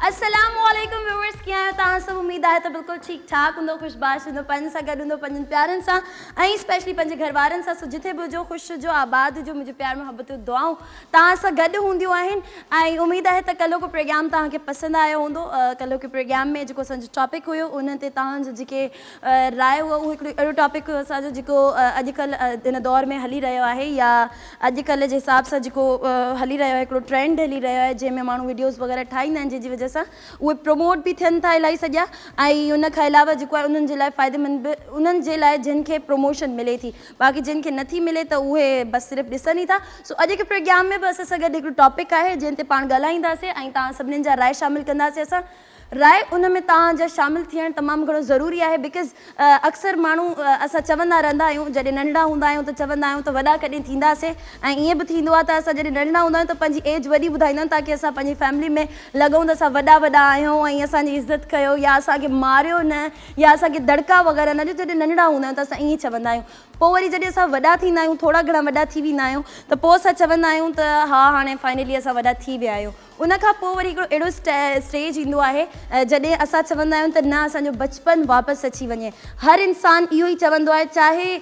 अस्सलामुअलैकुम व्यूअर्स, कीअं आहियो तव्हां सभु? उम्मीद आहे त बिल्कुलु ठीकु ठाक हूंदो, ख़ुशबाश हूंदो, पंहिंजनि सां गॾु हूंदो, पंहिंजनि प्यारनि सां ऐं स्पेशली पंहिंजे घर वारनि सां। सो जिथे बि हुजो ख़ुशि हुजो, आबाद हुजो। मुंहिंजो प्यार मोहबत दुआऊं तव्हां सां गॾु हूंदियूं आहिनि ऐं उमेद आहे त कल्ह को प्रोग्राम तव्हांखे पसंदि आयो हूंदो। कल्ह के प्रोग्राम में जेको असांजो टॉपिक हुयो उन ते तव्हांजो जेके राय हुआ उहो हिकिड़ो अहिड़ो टॉपिक हुयो असांजो जेको अॼुकल्ह हिन दौर में हली रहियो आहे या अॼुकल्ह जे हिसाब सां जेको हली रहियो आहे, हिकिड़ो ट्रेंड हली रहियो आहे जंहिंमें माण्हू वीडियोज़ वग़ैरह ठाहींदा आहिनि, जंहिंजी वजह सां उहे प्रमोट बि थियनि था इलाही सॼा ऐं उन खां अलावा जेको आहे उन्हनि जे लाइ फ़ाइदेमंद बि उन्हनि जे लाइ जिन खे प्रमोशन मिले थी, बाक़ी जिन खे नथी मिले त उहे बसि सिर्फ़ु ॾिसनि ई था। सो अॼु के प्रोग्राम में बि असां सां गॾु हिकिड़ो टॉपिक आहे जंहिं ते पाण ॻाल्हाईंदासीं ऐं तव्हां सभिनीनि जा राय शामिलु कंदासीं। असां राय उन में तव्हांजा शामिलु थियणु तमामु घणो ज़रूरी आहे बिकॉज़ अक्सर माण्हू असां चवंदा रहंदा आहियूं जॾहिं नंढड़ा हूंदा आहियूं त चवंदा आहियूं त वॾा कॾहिं थींदासीं ऐं ईअं बि थींदो आहे त असां जॾहिं नंढड़ा हूंदा आहियूं त पंहिंजी एज वॾी ॿुधाईंदा आहियूं ताकी असां पंहिंजी फैमिली में लॻूं त असां वॾा आहियूं ऐं असांजी इज़त कयो या असांखे मारियो न या असांखे दड़का वग़ैरह न ॾियो। जॾहिं नंढड़ा हूंदा आहियूं त असां ईअं चवंदा आहियूं। पोइ वरी जॾहिं असां वॾा थींदा आहियूं, थोरा घणा वॾा थी वेंदा आहियूं त पोइ असां चवंदा आहियूं त हा हाणे फाइनली असां वॾा थी विया आहियूं। उनखां पोइ वरी हिकिड़ो अहिड़ो स्टेज ईंदो आहे जॾहिं असां चवंदा आहियूं त न असांजो बचपन वापसि अची वञे। हर इंसानु इहो ई चवंदो आहे, चाहे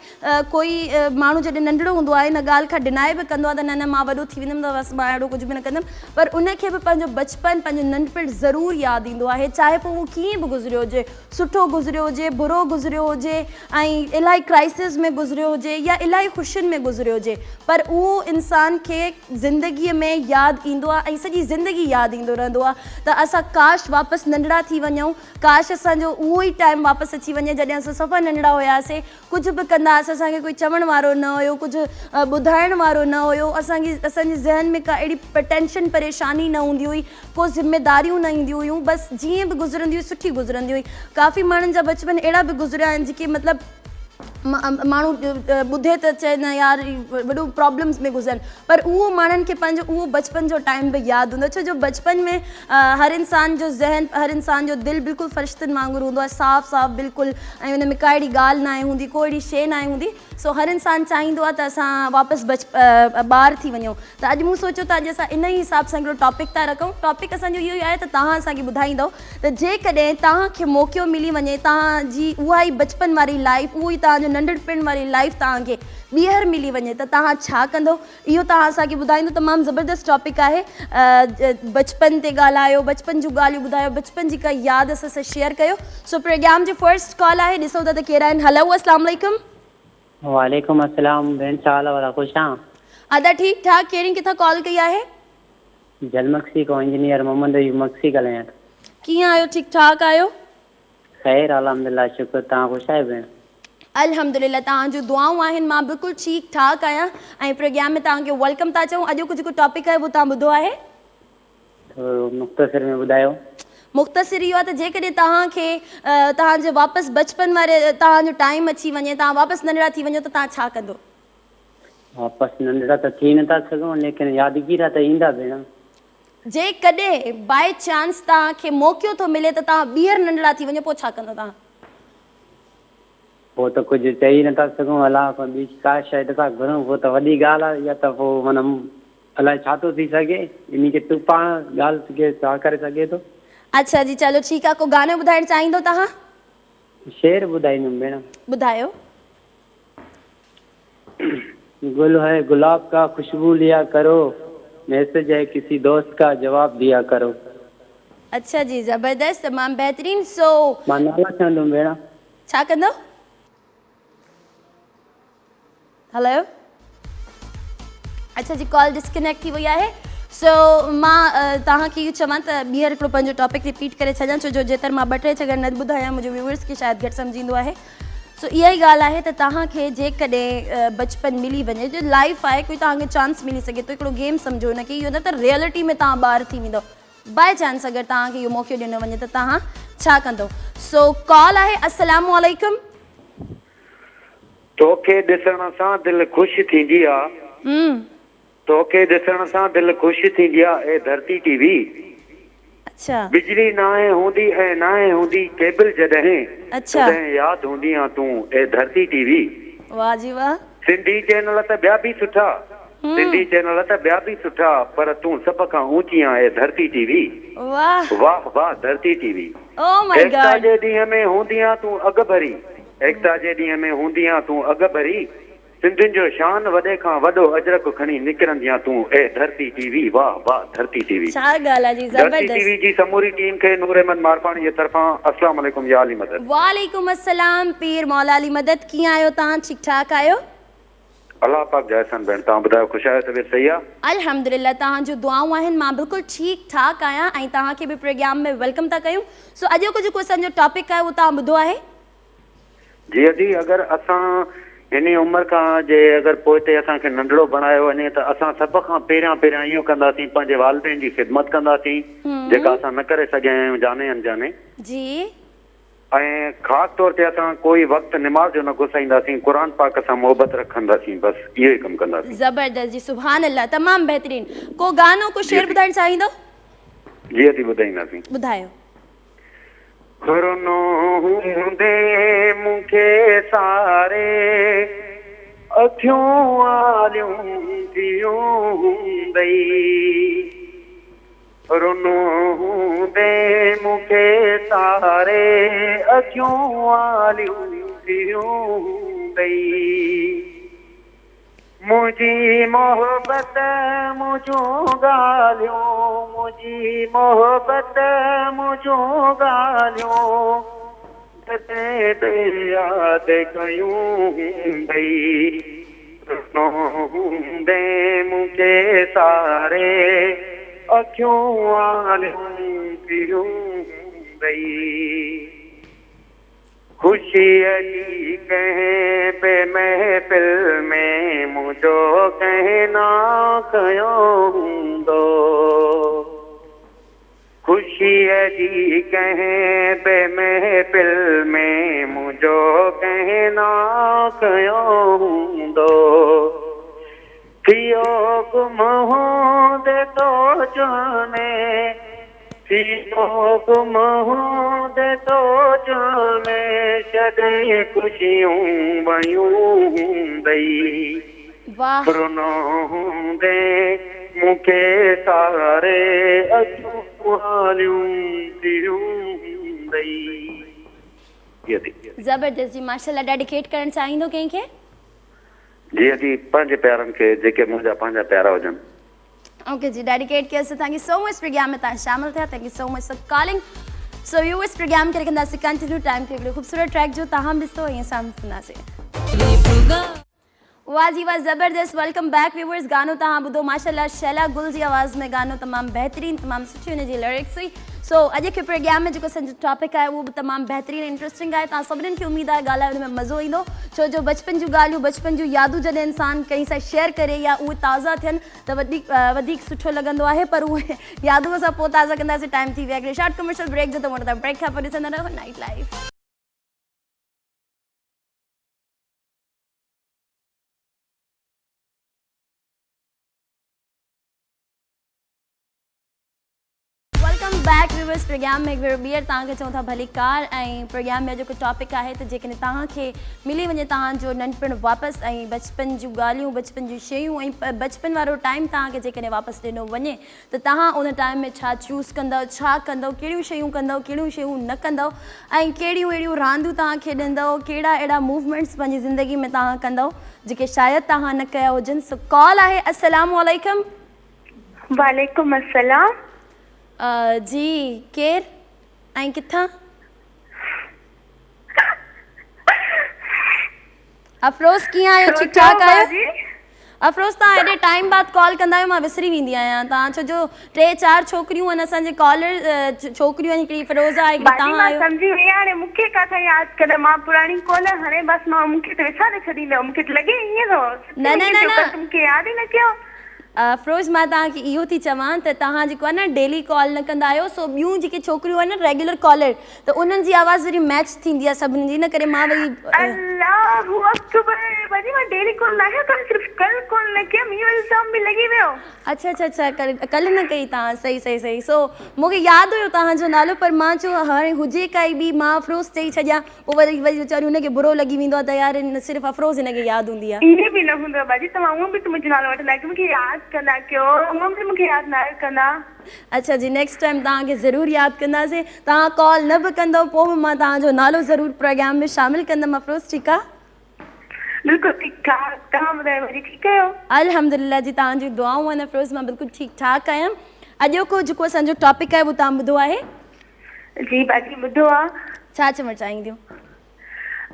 कोई माण्हू जॾहिं नंढड़ो हूंदो आहे इन ॻाल्हि खां डिनाए बि कंदो आहे त न मां वॾो थी वेंदुमि त बसि मां अहिड़ो कुझु बि न कंदुमि, पर उनखे बि पंहिंजो बचपन पंहिंजो नंढपण ज़रूरु यादि ईंदो आहे, चाहे पोइ उहो कीअं बि गुज़रियो हुजे, सुठो गुज़रियो हुजे, बुरो गुज़रियो हुजे ऐं इलाही क्राइसिस में गुज़रियो हुजे या इलाही ख़ुशियुनि में गुज़रियो हुजे, पर उहो इंसान खे ज़िंदगीअ में यादि ईंदो आहे ऐं सॼी ज़िंदगी यादि ईंदो रहंदो आहे त असां काश वापसि नंढड़ा थी वञूं, काश असांजो उहो ई टाइम वापसि अची वञे जॾहिं असां सफ़ा नंढड़ा हुआसीं, कुझु बि कंदा हुआसीं, असांखे कोई चवण वारो न हुयो, कुझु ॿुधाइण वारो न हुयो, असांजे ज़हन में का अहिड़ी टेंशन परेशानी न हूंदी हुई, को ज़िम्मेदारियूं न ईंदियूं हुयूं, बसि जीअं बि गुज़रंदी हुई सुठी गुज़रंदी हुई। काफ़ी माण्हुनि जा बचपन अहिड़ा बि गुज़रिया आहिनि जेके मतिलबु माण्हू ॿुधे त चए न यार वॾो प्रॉब्लम्स में गुज़रनि, पर उहो माण्हुनि खे पंहिंजो उहो बचपन जो टाइम बि यादि हूंदो छो जो बचपन में हर इंसान जो ज़हन, हर इंसान जो दिलि बिल्कुलु फ़रिश्तनि वांगुरु हूंदो आहे, साफ़ बिल्कुलु, ऐं हुन में का अहिड़ी ॻाल्हि न हूंदी, को अहिड़ी शइ न हूंदी। सो हर इंसानु चाहींदो आहे त असां वापसि ॿार थी वञूं। त अॼु मूं सोचियो त अॼु असां इन ई हिसाब सां हिकिड़ो टॉपिक था रखूं। टॉपिक असांजो इहो ई आहे त तव्हां असांखे ॿुधाईंदव त जेकॾहिं तव्हांखे मौक़ो मिली वञे, तव्हांजी उहा ई बचपन वारी लाइफ, उहो ई तव्हांजो नंढपण वारी लाइफ तव्हांखे ॿीहर मिली वञे त तव्हां छा कंदो, इहो तव्हां असांखे ॿुधाईंदो। तमामु ज़बरदस्त टॉपिक आहे। बचपन ते ॻाल्हायो, बचपन जूं ॻाल्हियूं ॿुधायो, बचपन जी का यादि असां सां शेयर कयो। सो प्रोग्राम जो फर्स्ट कॉल आहे, ॾिसो था त कहिड़ा आहिनि। हलो, अस्सलाम वालेकुम। वालेकुम अस्सलाम। भेण छा हाल आहे? ख़ुशि आहियां? अदा ठीकु ठाक। केरु किथां कॉल कई आहे? जलमक्सी को इंजीनियर मोहम्मद अयूब मक्सी ॻाल्हायां। कीअं आहियो? ठीकु ठाक आहियो? ख़ैर अल्हम्दुलिल्लाह, शुक्र। तव्हां ख़ुशि आहियो भेण? अल्हम्दुलिल्लाह, तव्हांजूं दुआऊं आहिनि। मां बिल्कुलु ठीकु ठाक आहियां ऐं प्रोग्राम में तव्हांखे वेलकम था चऊं। अॼु जेको टॉपिक आहे उहो तव्हां ॿुधो आहे? थोरो मुख़्तसिर में ॿुधायो। मुख़्तसिर इहो आहे त जेकॾहिं तव्हांखे तव्हांजे वापसि बचपन वारे तव्हांजो टाइम अची वञे, तव्हां वापसि नंढड़ा थी वञो त तव्हां छा कंदो? वापसि नंढड़ा त थी नथा सघूं, लेकिन यादगिरी त ईंदा भेण। जेकॾहिं बाय चांस तव्हांखे मौक़ो थो मिले त तव्हां ॿीहर नंढड़ा थी वञो, पोइ छा कंदो तव्हां? पोइ त कुझु चई नथा सघूं। अलाह ॿी का शइ था घुरूं, पोइ त वॾी ॻाल्हि आहे इहा। त पोइ माना अलाए छा थो थी सघे, इन खे तूं पाण ॻाल्हि खे छा करे सघे थो। अच्छा जी, चलो ठीकु आहे। को गानो ॿुधाइणु चाहींदो तव्हां? शेर ॿुधाईंदुमि भेण। ॿुधायो। गुल है गुलाब का खुशबू लिया करो, मैसेज है किसी दोस्त का जवाब दिया करो। अच्छा जी, ज़बरदस्त, तमामु बहितरीन। सो मां नाला चवंदुमि भेण। छा कंदो? हेलो। अच्छा जी, कॉल डिस्कनेक्ट थी वई आहे। सो मां तव्हांखे इहो चवां त ॿीहर हिकिड़ो पंहिंजो टॉपिक रिपीट करे छॾियां, छो जो जेतर मां 2-3 जॻह न ॿुधायां मुंहिंजे व्यूअर्स खे शायदि घटि सम्झींदो आहे। सो इहा ई ॻाल्हि आहे त तव्हांखे जेकॾहिं बचपन मिली वञे, जो लाइफ आहे, कोई तव्हांखे चांस मिली सघे थो, हिकिड़ो गेम सम्झो हुनखे, इहो न त रियलिटी में तव्हां ॿार थी वेंदो। बाय चांस अगरि तव्हांखे इहो मौक़ो ॾिनो वञे त तव्हां छा कंदो? सो कॉल आहे। अस्सलाम वालेकुम। तोखे ॾिसण सां दिलि ख़ुशि थींदी आहे, तोखे ॾिसण सां दिलि ख़ुशि थींदी आहे। ए धरती टीवी। अच्छा। बिजली नाहे हूंदी ऐं नाहे हूंदी केबल जॾहिं, अच्छा, तॾहिं यादि हूंदी आहे तूं। ए धरती टीवी। वाह जी वाह। सिंधी चैनल त ॿिया बि सुठा, सिंधी चैनल त ॿिया बि सुठा पर तूं सभ खां ऊची आहे धरती टीवी वाह वाह वाह धरती टीवी ओ माय एकता गॉड जे ॾींहं में हूंदी आहे तूं अॻ भरी एकता जे ॾींहं में हूंदी आहे तूं अॻ भरी सिंधियुनि जो शान वॾे खां वॾो अजरक खणी निकिरंदी आहे तूं ए धरती टीवी वाह वाह धरती टीवी छा ॻाल्हि आहे जी धरती ज़बरदस्त टीवी जी समूरी टीम खे नूर अहमद मारपाणी जे तरफ़ां अस्सलाम वालेकुम या अली मदद वालेकुम अस्सलाम पीर मौला अली मदद कीअं आहियो तव्हां ठीक ठाक आहियो अल्लाह पाक जा अहसान भेण तव्हां ॿुधायो ख़ुशि आहियो तबियत सही आहे अल्हम्दुलिल्लाह तव्हांजो दुआऊं आहिनि मां बिल्कुलु ठीक ठाक आहियां ऐं तव्हांखे बि प्रोग्राम में वेलकम था कयूं सो अॼु को जेको असांजो टॉपिक आहे उहो तव्हां ॿुधो आहे जी अदी अगरि असां इन उमिरि खां जे अगरि पोइ ते असांखे नंढड़ो बणायो वञे त असां सभ खां पहिरियां इहो कंदासीं पंहिंजे वालिदैन जी ख़िदमत कंदासीं जेका असां न करे सघिया आहियूं जाने अनजाने जी ऐं ख़ासि तौर ते असां कोई वक़्तु निमाज़ जो न घुसाईंदासीं क़ुर पाक सां मोहबत रखंदासीं बसि इहो ई कमु कंदासीं ज़बरदस्त जी सुभान अल्लाह तमामु बहितरीन को गानो को शेर ॿुधाइणु चाहींदो जी अदी ॿुधाईंदासीं ॿुधायो रुनो हूंदे मूंखे सारे अखियूं आलियूं थियूं हूंदई रुनो हूंदे मूंखे सारे अखियूं आलियूं थियूं हूंदई मुझी मोहब्बत मुझो गालियों मुझी मोहब्बत मुझो गालियों ते याद कयूं भई दे मुझे सारे अखियों आलियूं थियूं भई खुशी अली कहें पे महफिल में मुझो कहना कयो हूंदो खुशी अली कहें पे महफिल में मुझो कहना कयो हूंदो थियो गुम होंदे तो जाने गुम होंदे तो जाने छॾे खुशियूं वयूं हूंदई वाह रुनो हूंदे मूंखे सारे अखियूं आलियूं थियूं हूंदई ज़बरदस्त जी माशाल्लाह डेडिकेट करणु चाहींदो कंहिंखे जी अदी पंहिंजे प्यारनि खे जेके मुंहिंजा पंहिंजा प्यारा हुजनि ओके जी डेडिकेट कयोसीं thank you so much programme में तव्हां शामिल थिया thank you so much for calling so you इस प्रोग्राम खे रखंदासीं कंटिन्यू टाइम ते हिकिड़ो ख़ूबसूरत ट्रैक जो तव्हां ॾिसो ऐं असां सुनासीं वाह जी वाह ज़बरदस्त वेलकम बैक व्यूअर्स गानो तव्हां ॿुधो माशाल्लाह शैला गुल जी आवाज़ में गानो तमामु बहितरीन तमामु सुठी हुनजी लिरिक्स हुई सो अॼु के प्रोग्राम में जेको असांजो टॉपिक आहे उहो बि तमामु बहितरीन इंट्रस्टिंग आहे तव्हां सभिनीनि खे उमेदु आहे ॻाल्हाइण में मज़ो ईंदो छो जो बचपन जूं ॻाल्हियूं बचपन जूं यादूं जॾहिं इंसानु कंहिं सां शेयर करे या उहे ताज़ा थियनि त वधीक सुठो लॻंदो आहे पर उहे यादूं असां पोइ ताज़ा कंदासीं टाइम थी वियो आहे हिकिड़े शॉर्ट कमर्शियल ब्रेक जो त वठंदा ब्रेक खां पोइ ॾिसंदा रहो night life back viewers programme में हिकु ॿीहर तव्हांखे चऊं था भली कार ऐं प्रोग्राम में जेको टॉपिक आहे त जेकॾहिं तव्हांखे मिली वञे तव्हांजो नंढपण वापसि ऐं बचपन जूं ॻाल्हियूं बचपन जूं शयूं ऐं बचपन वारो टाइम तव्हांखे जेकॾहिं वापसि ॾिनो वञे त तव्हां उन टाइम में छा चूज़ कंदव छा कंदव कहिड़ियूं शयूं कंदव कहिड़ियूं शयूं न कंदव ऐं कहिड़ियूं अहिड़ियूं रांदियूं तव्हां खेॾंदव कहिड़ा अहिड़ा मूवमेंट्स पंहिंजी ज़िंदगी में तव्हां कंदव जेके शायदि तव्हां न कया हुजनि सो कॉल आहे अस्सलाम वालेकुम वालेकुम अस्सलाम जी केर ऐं किथां अफरोज़ कीअं आहियो ठीक ठाक आहियो अफरोज़ तव्हां एॾे टाइम बाद कॉल कंदा आहियो मां विसरी वेंदी आहियां तव्हां छो जो 3-4 छोकिरियूं आहिनि असांजे कॉलर छोकिरियूं आहिनि हिकिड़ी फिरोज़ा आहे हिकिड़ी तव्हां आहियो सम्झी वई हाणे मूंखे किथां यादि करे मां पुराणी कॉलर हाणे बसि मां मूंखे त विसारे छॾींदो मूंखे लॻे ईअं थो न मूंखे यादि ई न कयो फिरोज़ मां तव्हांखे इहो थी चवां त तव्हां जेको आहे न डेली कॉल न कंदा आहियो सो ॿियूं जेके छोकिरियूं आहिनि न रेगुलर कॉलर त उन्हनि जी आवाज़ वरी मैच थींदी आहे सभिनी जी इन करे मां वरी अल्लाह वो अक्टूबर बाजी मां डेली कॉल ना है पर सिर्फ कल कॉल न किया मी इल्जाम भी लगी वियो। अच्छा कल न कई तव्हां सही सो मूंखे यादि हुयो तव्हांजो नालो पर मां चयो हाणे हुजे काई बि मां अफ़रोज़ चई छॾियां पोइ वरी वीचारी हुनखे बुरो लॻी वेंदो आहे त यार सिर्फ़ु अफ़रोज़ हिनखे यादि हूंदी आहे। इहे बि न हूंदो बाजी तव्हां उहो बि मुंहिंजो नालो वठंदा की मूंखे यादि कंदा कयो उहो बि मूंखे यादि न कंदा। अच्छा जी नेक्स्ट टाइम तव्हांखे ज़रूरु यादि कंदासीं तव्हां कॉल न बि कंदव पोइ बि मां तव्हांजो नालो ज़रूरु प्रोग्राम में शामिलु कंदमि अफ़रोज़ ठीकु आहे। बिल्कुलु ठीकु ठाक तव्हां ॿुधायो वरी ठीकु आहियो? अल्हम्दुलिल्लाह जी तव्हांजी दुआऊं आहिनि अफ़रोज़ मां बिल्कुलु ठीकु ठाक आहियां। अॼोको जेको असांजो टॉपिक आहे उहो तव्हां ॿुधो आहे? जी बाजी ॿुधो आहे। छा चवणु चाहींदियूं?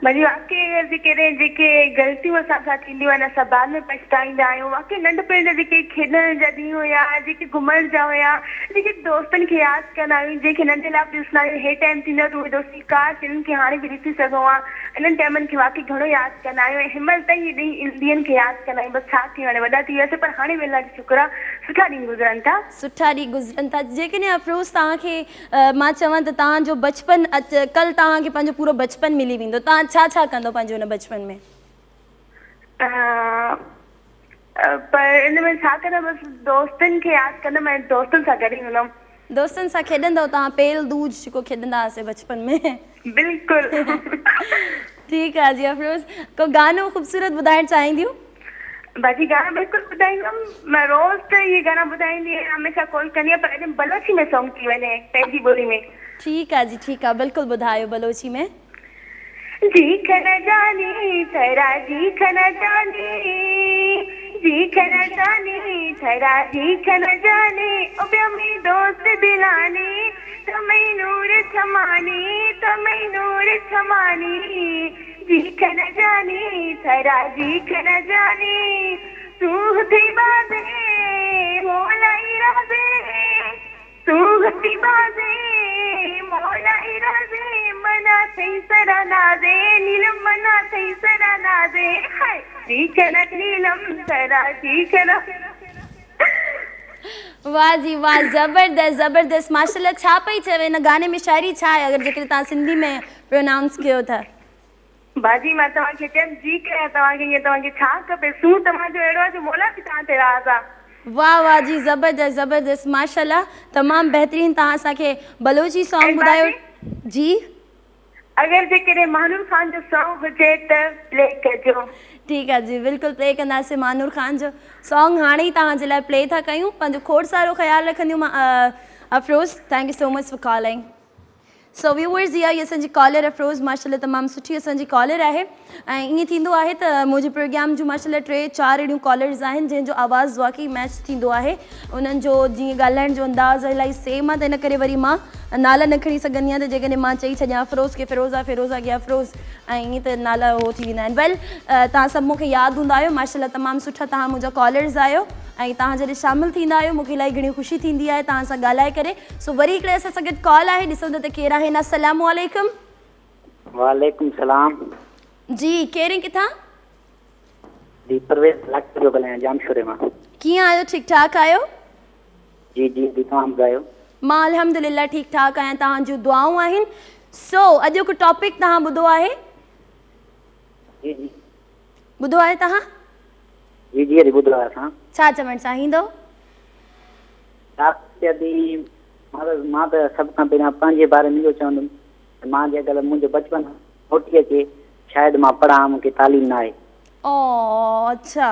वरी वाकई जेके ग़लतियूं असां सां थींदियूं आहिनि असां बाद में पछताईंदा आहियूं। वाकई नंढपण जा जेके खेॾण जा ॾींहं हुया जेके घुमण जा हुया जेके दोस्तनि खे यादि कंदा आहियूं जंहिंखे नंढे लाइ बि ॾिसंदा आहियूं हे टाइम थींदो आहे त उहे दोस्ती काश हिननि खे हाणे बि ॾिसी सघूं हा। इन्हनि टाइमनि खे वाकई घणो यादि कंदा आहियूं ऐं हिनमहिल ताईं ॾींहं ॾींहंनि खे यादि कंदा आहियूं। बसि छा थी हाणे वॾा थी वियासीं पर हाणे बि अलाह जो शुक्र आहे सुठा ॾींहं गुज़रनि था। सुठा ॾींहं गुज़रनि था जेकॾहिं अफ़रोज़ तव्हांखे मां चवां त तव्हांजो बचपन कल्ह तव्हांखे पंहिंजो पूरो बचपन मिली वेंदो तव्हां छा कंदो पंहिंजो हुन बचपन में? पर इन में छा कंदा बसि दोस्तनि खे यादि कंदमि ऐं दोस्तनि सां गॾु हूंदमि। दोस्तनि सां खेॾंदव तव्हां पेल दूज जेको खेॾंदा हुआसीं बचपन में? बिल्कुलु। ठीकु आहे जी अफ़रोज़ को गानो ख़ूबसूरत ॿुधाइणु चाहींदियूं? बाजी गाना बिल्कुलु ॿुधाईंदमि मां रोज़ त इहे गाना ॿुधाईंदी आहियां हमेशह कॉल कंदी आहियां पर अॼु बलोची में सॉन्ग थी वञे पंहिंजी ॿोली में। ठीकु आहे जी ठीकु आहे बिल्कुलु ॿुधायो बलोची में। जीख न जानी थरा जीख न जानी जीख न जानी थरा जीख न जानी उब्यमी दोस्त दिलानी तमई नूर छमानी जीख न जानी थरा जीख न जानी तू थी बाजे मोला इरादे तू थी बाजे मोला इरादे मना थई सराना दे नीलम मना थई सराना दे हाय जीख न नीलम सरा जीख न। वाह जी वाह ज़बरदस्त माशाल्लाह छा पई चवे हिन गाने में शायरी छा आहे अगरि जेकॾहिं तव्हां सिंधी में प्रोनाउंस कयो था? बाजी मां तव्हांखे चयमि जी कयां तव्हांखे ईअं तव्हांखे छा खपे सूं तव्हांजो अहिड़ो आहे जो मोला बि तव्हां ते राज़ आहे। वाह जी ज़बरदस्त माशाल्लाह तमामु बहितरीन तव्हां असांखे बलोची सॉन्ग ॿुधायो जी। अगरि जेकॾहिं मानूर ख़ान जो सॉन्ग हुजे त प्ले कजो। ठीकु आहे जी बिल्कुलु प्ले कंदासीं मानूर ख़ान जो सॉन्ग हाणे ई तव्हांजे लाइ प्ले था कयूं पंहिंजो खोड़ सारो ख़्यालु रखंदियूं Afroz thank you so much for calling. So viewers जी आहे असांजी कॉलर अफ़रोज़ माशाल्लाह तमामु सुठी असांजी कॉलर आहे ऐं ईअं थींदो आहे त मुंहिंजे प्रोग्राम जूं माशाल्लाह 3-4 अहिड़ियूं कॉलर्स आहिनि जंहिंजो आवाज़ु वाक़ई मैच थींदो आहे उन्हनि जो जीअं ॻाल्हाइण जो अंदाज़ इलाही सेम आहे त इन करे वरी मां नाला न खणी सघंदी आहियां त जेकॾहिं मां चई छॾियां अफ़रोज़ खे फ़िरोज़ा खे अफ़रोज़ ऐं ईअं त नाला उहो थी वेंदा आहिनि। वेल तव्हां सभु मूंखे यादि हूंदा आहियो माशाल्लाह तमामु सुठा तव्हां मुंहिंजा कॉलर्स आहियो ऐं तव्हां जॾहिं शामिलु थींदा आहियो मूंखे इलाही घणी ख़ुशी थींदी आहे तव्हां सां ॻाल्हाए करे। सो वरी हिकिड़े असां सां गॾु कॉल आहे ॾिसूं त केरु आहिनि। अस्सलामु अलैकुम। वालेकुम सलाम जी केरु किथां? जी परवेज़ लाख जो ॻाल्हायां जामशोरे मां। कीअं आहियो ठीक ठाक आहियो? जी तव्हां ॿुधायो? मां अल्हम्दुलिल्लाह ठीक ठाक आहियां तव्हांजूं दुआऊं आहिनि। सो अॼोको टॉपिक तव्हां ॿुधो आहे? जी ॿुधो आहे तव्हां? जी ॿुधो आहे असां। छा चवणु चाहींदो? मां त सभ खां पहिरियां पंहिंजे बारे में इहो चवंदुमि मां जे अगरि मुंहिंजो बचपन मोटी अचे शायदि मां पढ़ां मूंखे तालीम न आहे। ओ अच्छा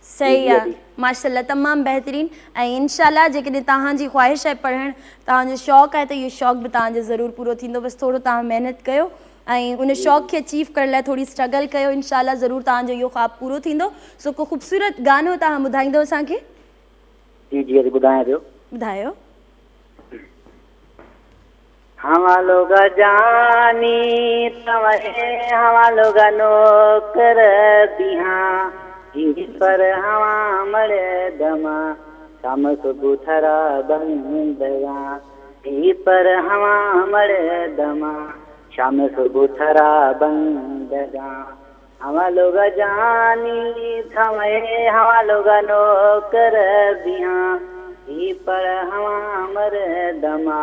सही आहे माशाल्लाह तमामु बहितरीन ऐं इंशाल्लाह जेकॾहिं तव्हांजी ख़्वाहिश आहे पढ़णु तव्हांजो शौक़ु आहे त इहो शौक़ु बि तव्हांजो ज़रूरु पूरो थींदो। बसि थोरो तव्हां महिनत कयो ऐं उन शौक़ खे अचीव करण लाइ थोरी स्ट्रगल कयो इंशाल्लाह ज़रूरु तव्हांजो इहो ख़्वाबु पूरो थींदो। सो को ख़ूबसूरत गानो तव्हां ॿुधाईंदो असांखे? जी ॿुधायां पियो। ॿुधायो। हवा लोग जानी तवहे हवा लोग नौकर दिहा पर हवा मरे दमा शाम सुबुथरा बंदगा पर हवा मरे दमा शाम सुबुथरा बंदगा हवा लोग जानी थवे हवा लोग नौकर दिहा पर हवा मरे दमा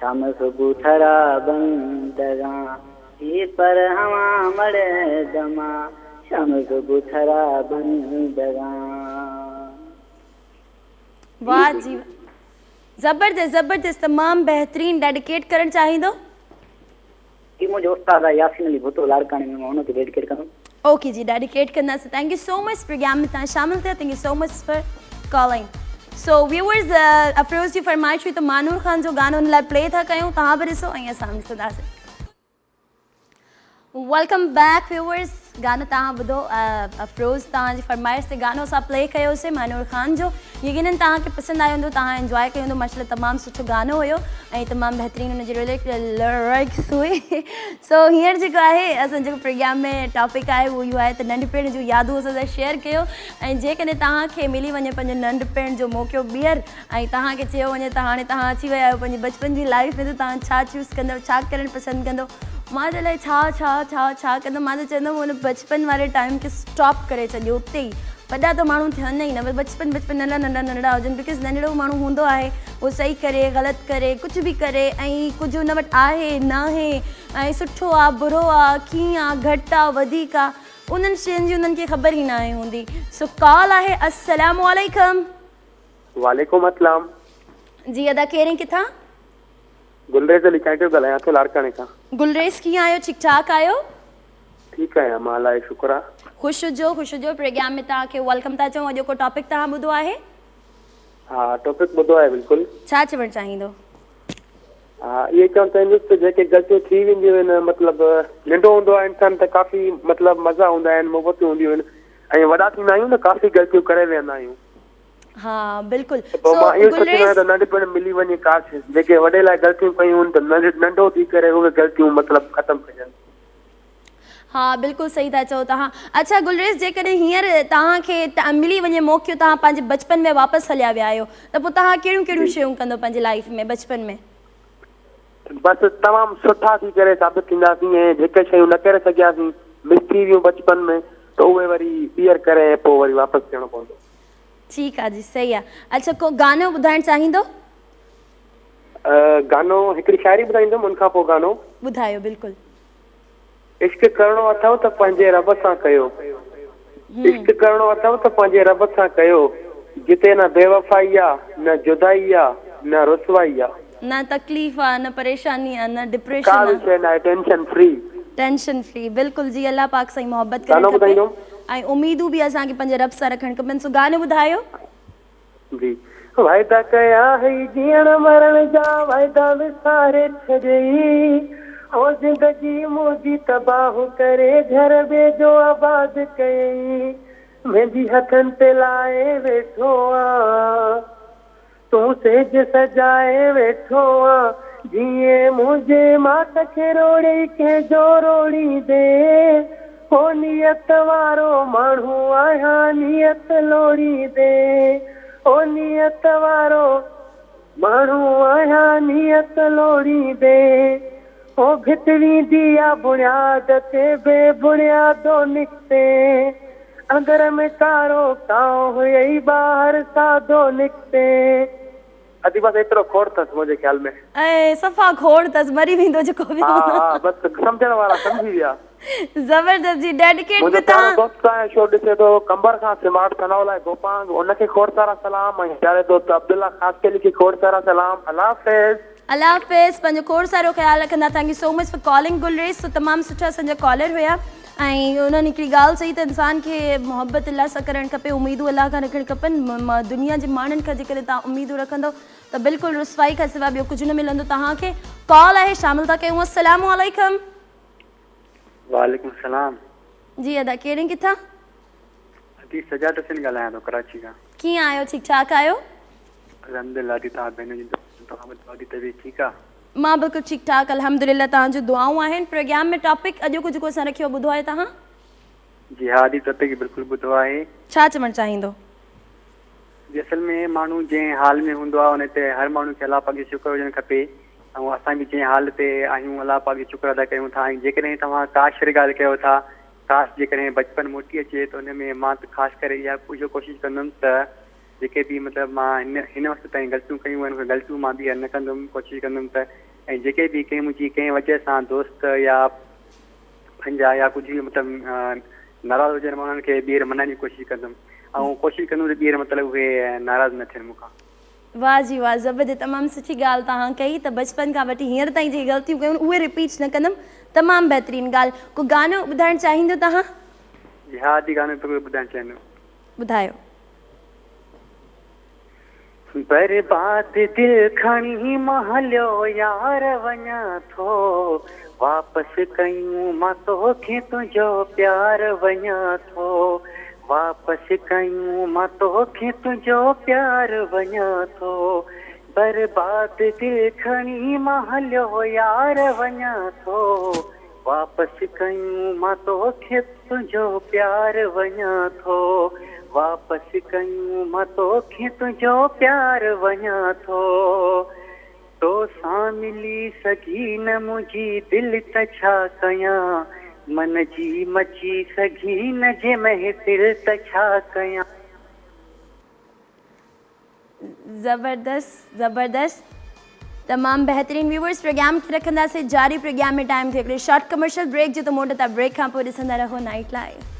शाम सुबुथरा बंदगा ये पर हवा मरे दमा शाम को बुथरा बंदगा। वाह जी ज़बरदस्त ज़बरदस्त, तमाम बेहतरीन। डेडिकेट करण चाहींदो? कि मुझे उस्ताद यासीन अली भुतो लाड़काने में उन्होंने के डेडिकेट करूं। ओके जी, डेडिकेट करना से thank you so much programme में तव्हां शामिल थिया। Thank you so much for calling. So viewers, Afroz ji फरमाइश हुई त मानूर ख़ान जो गानो हुन लाइ प्ले था कयूं, तव्हां बि ॾिसो ऐं असां बि ॾिसंदासीं। Welcome back viewers. गानो तव्हां ॿुधो, अफरोज़ तव्हांजी फरमाइश ते गानो असां प्ले कयोसीं मानूर ख़ान जो। यकीनन तव्हांखे पसंदि आयो हूंदो, तव्हां एंजॉय कयो हूंदो। माशाल्लाह तमामु सुठो गानो हुयो ऐं तमामु बहितरीनु हुनजी लिरिक्स हुई। सो हींअर जेको आहे असां जेको प्रोग्राम में टॉपिक आहे उहो इहो आहे त नंढपिण जूं यादूं असां सां शेयर कयो। ऐं जेकॾहिं तव्हांखे मिली वञे पंहिंजो नंढपिण जो मौक़ो ॿीहर ऐं तव्हांखे चयो वञे त हाणे तव्हां अची विया आहियो पंहिंजे बचपन जी लाइफ में, त तव्हां छा चूज़ कंदव, छा करणु पसंदि कंदव? मां त अलाए छा कंदमि। मां त चवंदमि हुन बचपन वारे टाइम खे स्टॉप करे छॾियो उते ई। वॾा त माण्हू थियनि ई न, बचपन नंढड़ा हुजनि, बिकॉज़ नंढड़ो माण्हू हूंदो आहे उहो सही करे ग़लति करे कुझु बि करे ऐं कुझु हुन वटि आहे न आहे ऐं सुठो आहे बुरो आहे कीअं आहे घटि आहे वधीक आहे, उन्हनि शयुनि जी उन्हनि खे ख़बर ई न आहे हूंदी। सो कॉल आहे। अस्सलामु अलैकुम। वालेकुम अस्सलाम। जी अदा कहिड़े किथां? गुलरेज़ अली चांटियो ॻाल्हायां थो लाड़काने खां। गुलरेज़ कीअं आहियो? ठीकु ठाकु आहियो? ठीकु आहियां मां, अलाए शुक्र आहे। ख़ुशि हुजो। प्रोग्राम में तव्हांखे वेलकम था चऊं। अॼोको टॉपिक तव्हां ॿुधो आहे? हा टॉपिक ॿुधो आहे बिल्कुलु। छा चवणु चाहींदो? हा इहे चवणु चाहींदुसि त जेके ग़लतियूं थी वेंदियूं आहिनि, मतिलबु नंढो हूंदो आहे इंसानु त काफ़ी मतिलबु मज़ा हूंदा आहिनि, मोहबतूं हूंदियूं आहिनि, ऐं वॾा थींदा आहियूं न काफ़ी ग़लतियूं करे वेंदा आहियूं। हा बिल्कुलु। पोइ मां इहो सोचींदो आहियां त नंढपिण मिली वञे काश जेके वॾे लाइ ग़लतियूं कयूं आहिनि त नंढो थी करे उहे ग़लतियूं मतिलबु ख़तमु कजनि। हा बिल्कुलु सही था चओ तव्हां। अच्छा गुलरेज़, जेकॾहिं हींअर तव्हांखे मिली वञे मौक़ो, तव्हां पंहिंजे बचपन में वापसि हलिया विया आहियो, त पोइ तव्हां कहिड़ियूं शयूं कंदो पंहिंजे लाइफ में बचपन में? बसि तमामु सुठा थी करे साबित थींदासीं ऐं जेके शयूं न करे सघियासीं मिस थी वियूं बचपन में त उहे वरी ॿीहर करे ऐं पोइ वरी वापसि थियणो पवंदो। ठीकु आहे जी, सही आहे। अच्छा को गानो ॿुधाइणु चाहींदो? गानो हिकिड़ी शाइरी ॿुधाईंदुमि, उनखां पोइ गानो ॿुधायो। बिल्कुलु। इश्क करणो अथव त पंहिंजे रब सां कयो, इश्क करणो अथव त पंहिंजे रब सां कयो, जिते न बेवफ़ाई आहे न जुदाई आहे न रुसवाई आहे, न तकलीफ़ आहे न परेशानी आहे न डिप्रेशन का बि शइ न आहे, टेंशन फ्री। बिल्कुलु जी, अल्लाह पाक सां मोहबत करे ऐं उम्मीदूं बि असांखे पंहिंजे रब सां रखणु खपनि। सो गानो ॿुधायो। जी वाइदा कया हुई जीअण मरण जा, वाइदा विसारे छॾई, ओ ज़िंदगी मुंहिंजी तबाह करे घर ॿिए जो आबाद कयई, मुंहिंजी हथनि ते लाए वेठो आ, तूं सेज सजाए वेठो आ, जीअं मुंहिंजे मात खे रोड़ी कंहिंजो रोड़ी दे, ओ नियत वारो माण्हू आहियां नियत लोड़ी दे, ओ नियत वारो माण्हू आहियां नियत लोड़ी दे, ओ भितरी दिया बुनियाद ते बेबुनियादो निकते, अंदर में कारो काओ हुई बाहर सादो निकते। अदी बस एतिरो खोड़ अथसि मुंहिंजे ख्याल में। ऐं सफ़ा खोड़ अथसि, मरी वेंदो जेको बि। हा बस सम्झण वारा सम्झी विया। ज़बरदस्त जी, डेडिकेट मुंहिंजो प्यारो दोस्त आहे शो ॾिसे थो कंबर खां स्मार्ट सनाउल आहे गोपांग, उनखे खोड़ सारा सलाम, ऐं प्यारे दोस्त अब्दुल्ला ख़ासि के लिखी खोड़ सारा सलाम। अल्लाह हाफ़िज़। अल्लाह हाफ़िज़। पंहिंजो खोड़ सारो ख़्यालु रखंदा। Thank you so much for calling Gulrez. तो तमामु सुठा असांजा कॉलर हुया ऐं उन्हनि हिकिड़ी ॻाल्हि चई त इंसान खे मोहबत अलाह सां करणु खपे, उमीदूं अलाह खां रखणु खपनि। दुनिया जे माण्हुनि खां जेकॾहिं तव्हां उमीदूं रखंदव त बिल्कुलु रुसवाई खां सवाइ ॿियो कुझु न मिलंदो तव्हांखे। कॉल आहे, शामिल था कयूं। अस्सलामु अलैकुम। वालेकुम सलाम। जी अदा कहिड़े किथां? अदी सजाद हुसैन ॻाल्हायां थो कराची खां। कीअं आहियो? ठीकु ठाकु आहियो? अल्हम्दुलिल्लाह। तव्हां भेण जी तबीअत ठीकु आहे? मां बिल्कुलु ठीकु ठाकु अल्हम्दुलिल्लाह। तव्हांजो दुआऊं आहिनि। प्रोग्राम में टॉपिक अॼोको जेको असां रखियो ॿुधो आहे तव्हां? जी हा दी टॉपिक बिल्कुलु ॿुधो आहे। छा चवणु चाहींदो? जी असल में माण्हू जंहिं हाल में हूंदो आहे उन ते हर माण्हू खे अलाह पाक जो शुक्र हुजणु खपे, ऐं असां बि जंहिं हाल ते आहियूं अलाह पाक जो शुक्र अदा कयूं था। ऐं जेकॾहिं तव्हां काश जी ॻाल्हि कयो था, काश जेकॾहिं बचपन मोटी अचे त हुन में मां त ख़ासि करे इहा पूरो कोशिशि कंदुमि त जेके बि मतिलबु मां हिन वक़्तु ताईं ग़लतियूं कयूं आहिनि उहे ग़लतियूं मां बि न कंदुमि, कोशिशि कंदुमि त, ऐं जेके बि कंहिं मुंहिंजी कंहिं वजह सां दोस्त या पंहिंजा या कुझु बि मतिलबु नाराज़ हुजनि मां उन्हनि खे ॿीहर मनाइण जी कोशिशि कंदुमि ऐं कोशिशि कंदुमि ॿीहर मतिलबु उहे नाराज़ न थियनि मूंखां। वाह जी वाह, ज़बरदस्त, तमामु सुठी ॻाल्हि तव्हां कई त बचपन खां वठी हींअर ताईं जेकी ग़लतियूं कयूं उहे रिपीट न कंदमि। तमामु बहितरीनु ॻाल्हि। को गानो ॿुधाइणु चाहींदो तव्हां? हा जी, गानो ॿुधाइणु चाहींदुमि। ॿुधायो। बर्बाद दिल खणी मां हलियो यार वञा थो, वापसि कयूं मां तोखे तुंहिंजो प्यार वञा थो, वापसि कयूं मां तोखे तुंहिंजो प्यार वञा थो। बर्बाद दिल खणी मां हलियो यार वञा थो, वापसि कयूं मां तोखे तुंहिंजो प्यार वञा थो, वापसि कयूं मां तोखे तुंहिंजो प्यार वञा थो। तोसां मिली सघी न मुंहिंजी दिलि त छा कयां, मन जी मची सघी न जे महफ़िल त छा कयां। ज़बरदस्त ज़बरदस्त, तमामु बहितरीनु। व्यूवर्स, प्रोग्राम खे रखंदासीं जारी। प्रोग्राम में टाइम थियो हिकिड़े शॉर्ट कमर्शियल ब्रेक जो, त मोट था ब्रेक खां पोइ ॾिसंदा रहो night live.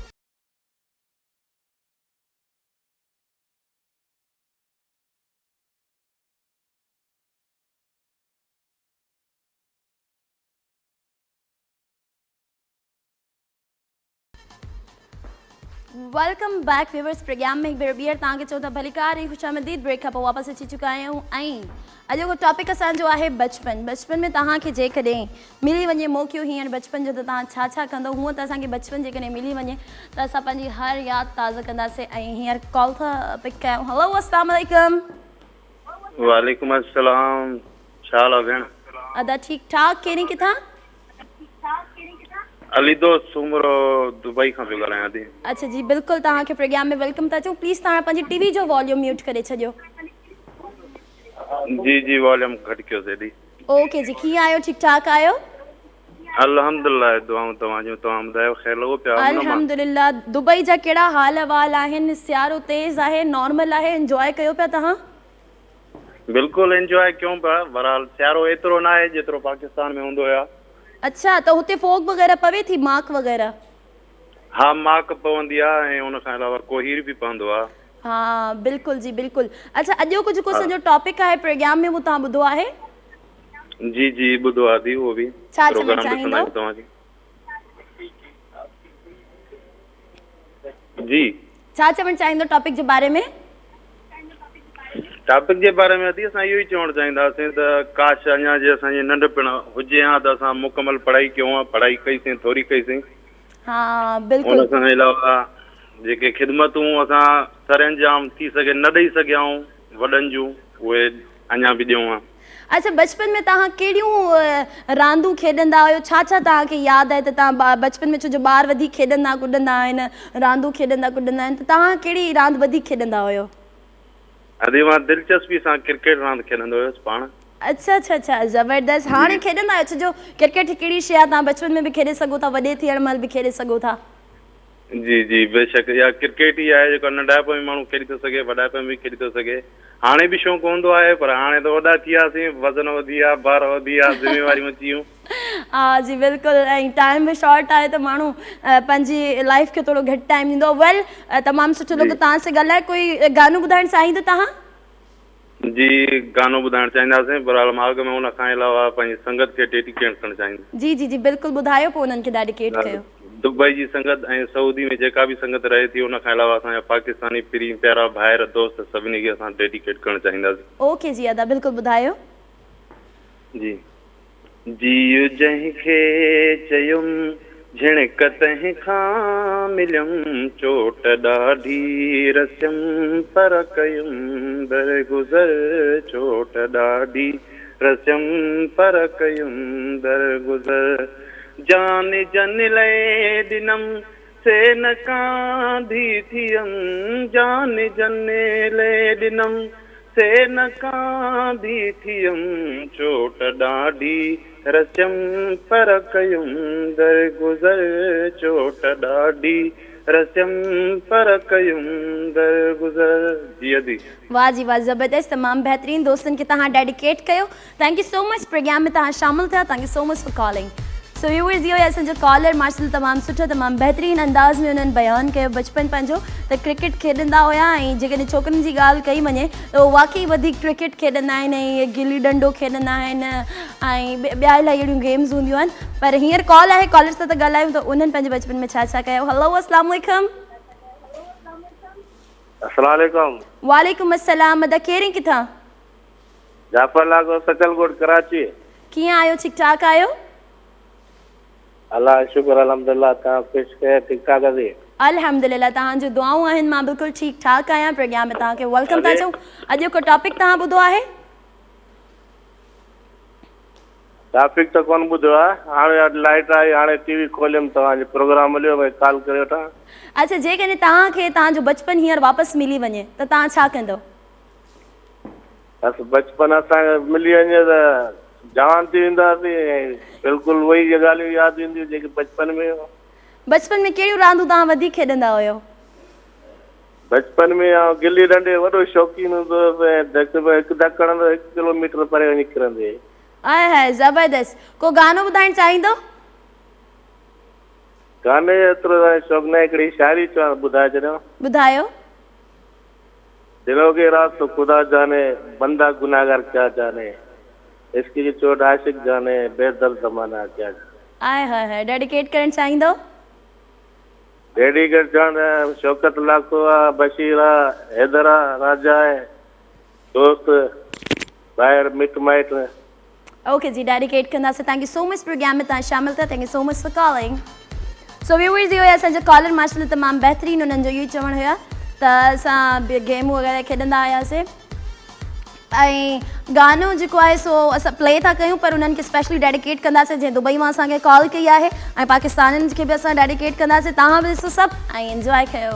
Welcome back viewers. Programme में हिकु ॿीहर तव्हांखे चओ था भलीकार ऐं ख़ुशामदीद। ब्रेक खां पोइ वापसि अची चुका आहियूं ऐं अॼु को टॉपिक असांजो आहे बचपन। बचपन में तव्हांखे जेकॾहिं मिली वञे मौक़ो हींअर बचपन जो, त तव्हां छा छा कंदो? हूअं त असांखे बचपन जेकॾहिं मिली वञे त असां पंहिंजी हर यादि ताज़ा कंदासीं। ऐं हींअर कॉल था पिक कयूं। हेलो, अस्सलाम वालेकुम। वालेकुम अस्सलाम। छा हाल आहे भेण? अदा ठीकु ठाक। कहिड़ी किथां? अली दोस्त सूमरो दुबई खां पियो ॻाल्हायां थी। अच्छा जी, बिल्कुलु तव्हांखे प्रोग्राम में वेलकम था चऊं। प्लीज़ तव्हां पंहिंजी टीवी जो वॉल्यूम म्यूट करे छॾियो। जी जी, वॉल्यूम घटि कयोसीं दी। ओके जी, कीअं आहियो? ठीकु ठाक आहियो? अल्हम्दुलिल्लाह, दुआऊं तव्हांजूं। तव्हां ॿुधायो ख़ैर लॻो पिया? अल्हम्दुलिल्लाह। दुबई जा कहिड़ा हाल अहवाल आहिनि? सियारो तेज़ आहे, नॉर्मल आहे? एंजॉय कयो पिया तव्हां? बिल्कुलु एंजॉय कयूं पिया। बहरहाल सियारो एतिरो न आहे जेतिरो पाकिस्तान में हूंदो आहे। अच्छा, त हुते फोग वग़ैरह पवे थी, माक वग़ैरह? हा, माक पवंदी आहे ऐं उन खां अलावा कोहीर बि पवंदो आहे। हा बिल्कुलु जी बिल्कुलु। अच्छा, अॼु जो जेको सॼो टॉपिक आहे प्रोग्राम में, उहो तव्हां ॿुधो आहे? जी जी, ॿुधो आहे दी। उहो बि छा चवणु प्रोग्राम चाहींदो? ॾिसंदा आहियूं तव्हांजी। जी, छा चवणु चाहींदो टॉपिक जे बारे में? टॉपिक जे बारे में अदी असां इहो ई चवणु चाहींदासीं त काश अञा जे असांजी नंढपिण हुजे हा त असां मुकमल पढ़ाई कयूं हा, पढ़ाई कईसीं, थोरी कईसीं। हा बिल्कुलु। उन खां अलावा जेके ख़िदमतूं असां सर अंजाम थी सघे न ॾेई सघियाऊं वॾनि जूं, उहे अञा बि ॾियूं हा। अच्छा, बचपन में तव्हां कहिड़ियूं रांदूं खेॾंदा हुयो? छा छा तव्हांखे यादि आहे त तव्हां बचपन में, छो जो ॿार वधीक खेॾंदा कुॾंदा आहिनि, रांदूं खेॾंदा कुॾंदा आहिनि, त तव्हां कहिड़ी रांदि वधीक खेॾंदा हुयो? अदी मां दिलचस्पी सां क्रिकेट रांदि खेॾंदो हुयुसि पाण। अच्छा अच्छा अच्छा, ज़बरदस्त। हाणे खेॾंदा आहियो? छो जो क्रिकेट हिकिड़ी शइ आहे, तव्हां बचपन में बि खेॾे सघो था, वॾे थियण महिल बि खेॾे सघो था। जी जी, बेशक। इहा क्रिकेट ई आहे जेको नंढाप में माण्हू खेॾी थो सघे, वॾाप में बि खेॾी थो सघे। हाणे बि शौक़ु हूंदो आहे, पर हाणे त वॾा थी वियासीं, वज़न वधी विया, ॿार वधी विया, ज़िम्मेवारियूं अची वियूं। हा जी बिल्कुलु। ऐं टाइम बि शॉर्ट आहे त माण्हू पंहिंजी लाइफ खे थोरो घटि टाइम ॾींदो। वेल, तमामु सुठो लॻो तव्हां सां ॻाल्हाए। कोई गानो ॿुधाइणु चाहींदो तव्हां? जी, गानो ॿुधाइणु चाहींदासीं। बहरहाल मां अॻु में उन खां अलावा पंहिंजी संगत खे डेडिकेट करणु चाहींदुसि। जी जी जी बिल्कुलु, ॿुधायो पोइ उन्हनि खे डेडिकेट कयो। दुबई जी संगत ऐं सऊदी में जेका बि संगत रहे थी, उन खां अलावा असांजा पाकिस्तानी पीरी प्यारा भाइर दोस्त सभिनी खे असां डेडिकेट करणु चाहींदासीं। ओके जी अदा, बिल्कुलु ॿुधायो। जी जी, जंहिंखे चयुमि झिणक तंहिंखां मिलियमि, चोट ॾाढी रसियमि पर कयुमि दरगुज़र, चोट ॾाढी रसियमि पर कयुमि दरगुज़र। जान जन लाइ ॾिनमि से न कांधी थियमि, जान जन लाइ ॾिनमि से न कांधी थियमि, चोट ॾाढी रसियमि पर कयुमि दरगुज़र, चोट ॾाढी रसियमि पर कयुमि दरगुज़र। जी अदी। वाह जी वाह, ज़बरदस्त। तमामु बहितरीनु दोस्तनि खे तव्हां डेडिकेट कयो। Thank you so much programme में तव्हां शामिल थिया। Thank you so much for calling. So viewers इहो असांजो कॉलर माशाल्लाह तमामु सुठो तमामु बहितरीन अंदाज़ में उन्हनि बयानु कयो बचपन पंहिंजो त क्रिकेट खेॾंदा हुया ऐं जेकॾहिं छोकिरनि जी ॻाल्हि कई वञे त उहो वाक़ई वधीक क्रिकेट खेॾंदा आहिनि ऐं गिल्ली डंडो खेॾंदा आहिनि ऐं ॿिया इलाही अहिड़ियूं गेम्स हूंदियूं आहिनि पर हींअर कॉल आहे कॉलर सां त ॻाल्हायूं त उन्हनि पंहिंजे बचपन में छा छा कयो। हलो अस्सलाम वालेकुम। अस्सलाम वालेकुम। वालेकुम अस्सलाम। अदा केरु किथां? जाफर लागो सचलकोट कराची। कीअं आहियो? ठीक ठाक आहियो? अल्लाह शुक्र अल्हम्दुलिल्लाह। तव्हां पेश कयो ठीक ठाक आहे? अल्हम्दुलिल्लाह तव्हांजो दुआऊं आहिनि। मां बिल्कुलु ठीक ठाक आहियां। प्रोग्राम में तव्हांखे वेलकम था चऊं। अॼु को टॉपिक तव्हां ॿुधो आहे? टॉपिक त कोन ॿुधो आहे। हाणे लाइट आई हाणे टीवी खोलियमि तव्हांजो प्रोग्राम मिलियो भई कॉल करे वठां। अच्छा जेकॾहिं तव्हांखे तव्हांजो बचपन हींअर वापसि मिली वञे त तव्हां छा कंदव? बसि बचपन असांखे मिली वञे त जवान थी वेंदासीं बिल्कुलु उहे ॻाल्हियूं यादि ईंदियूं जेके बचपन में। बचपन में कहिड़ियूं रांदियूं तव्हां वधीक खेॾंदा हुयो? बचपन में गिल्ली डंडे वॾो शौक़ीन हूंदो हुउसि। हिकु धक हणंदो 1 किलोमीटर परे निकिरंदे। आहे हाय ज़बरदस्त। को गानो ॿुधाइणु चाहींदो? गाने एतिरो शौक़ु न। हिकिड़ी शाइरी चवां ॿुधाए छॾियां। ॿुधायो। दिलों के राज तो खुदा जाने बंदा गुनाहगार क्या जाने इसकी चोट आशिक जाने बेदर्द ज़माना क्या जाने। आहे हाय हाय। डेडिकेट करणु चाहींदो? डेडिकेट करणु शौकत लाखोआ बशीरा हैदरा राजा है दोस्त ॿाहिरि मिट माइट। ओके जी डेडिकेट कंदासीं। Thank you so much programme में तव्हां शामिल थिया। Thank you so much for calling. So viewers इहो असांजो कॉलर माशाल्लाह तमामु बहितरीनु उन्हनि जो इहो ई चवणु हुया त असां गेम वग़ैरह खेॾंदा हुआसीं ऐं गानो जेको आहे सो असां प्ले था कयूं पर उन्हनि खे स्पेशली डेडिकेट कंदासीं जंहिं दुबई मां असांखे कॉल कई आहे ऐं पाकिस्तानियुनि खे बि असां डेडिकेट कंदासीं। तव्हां बि ॾिसो सभु ऐं इंजॉय कयो।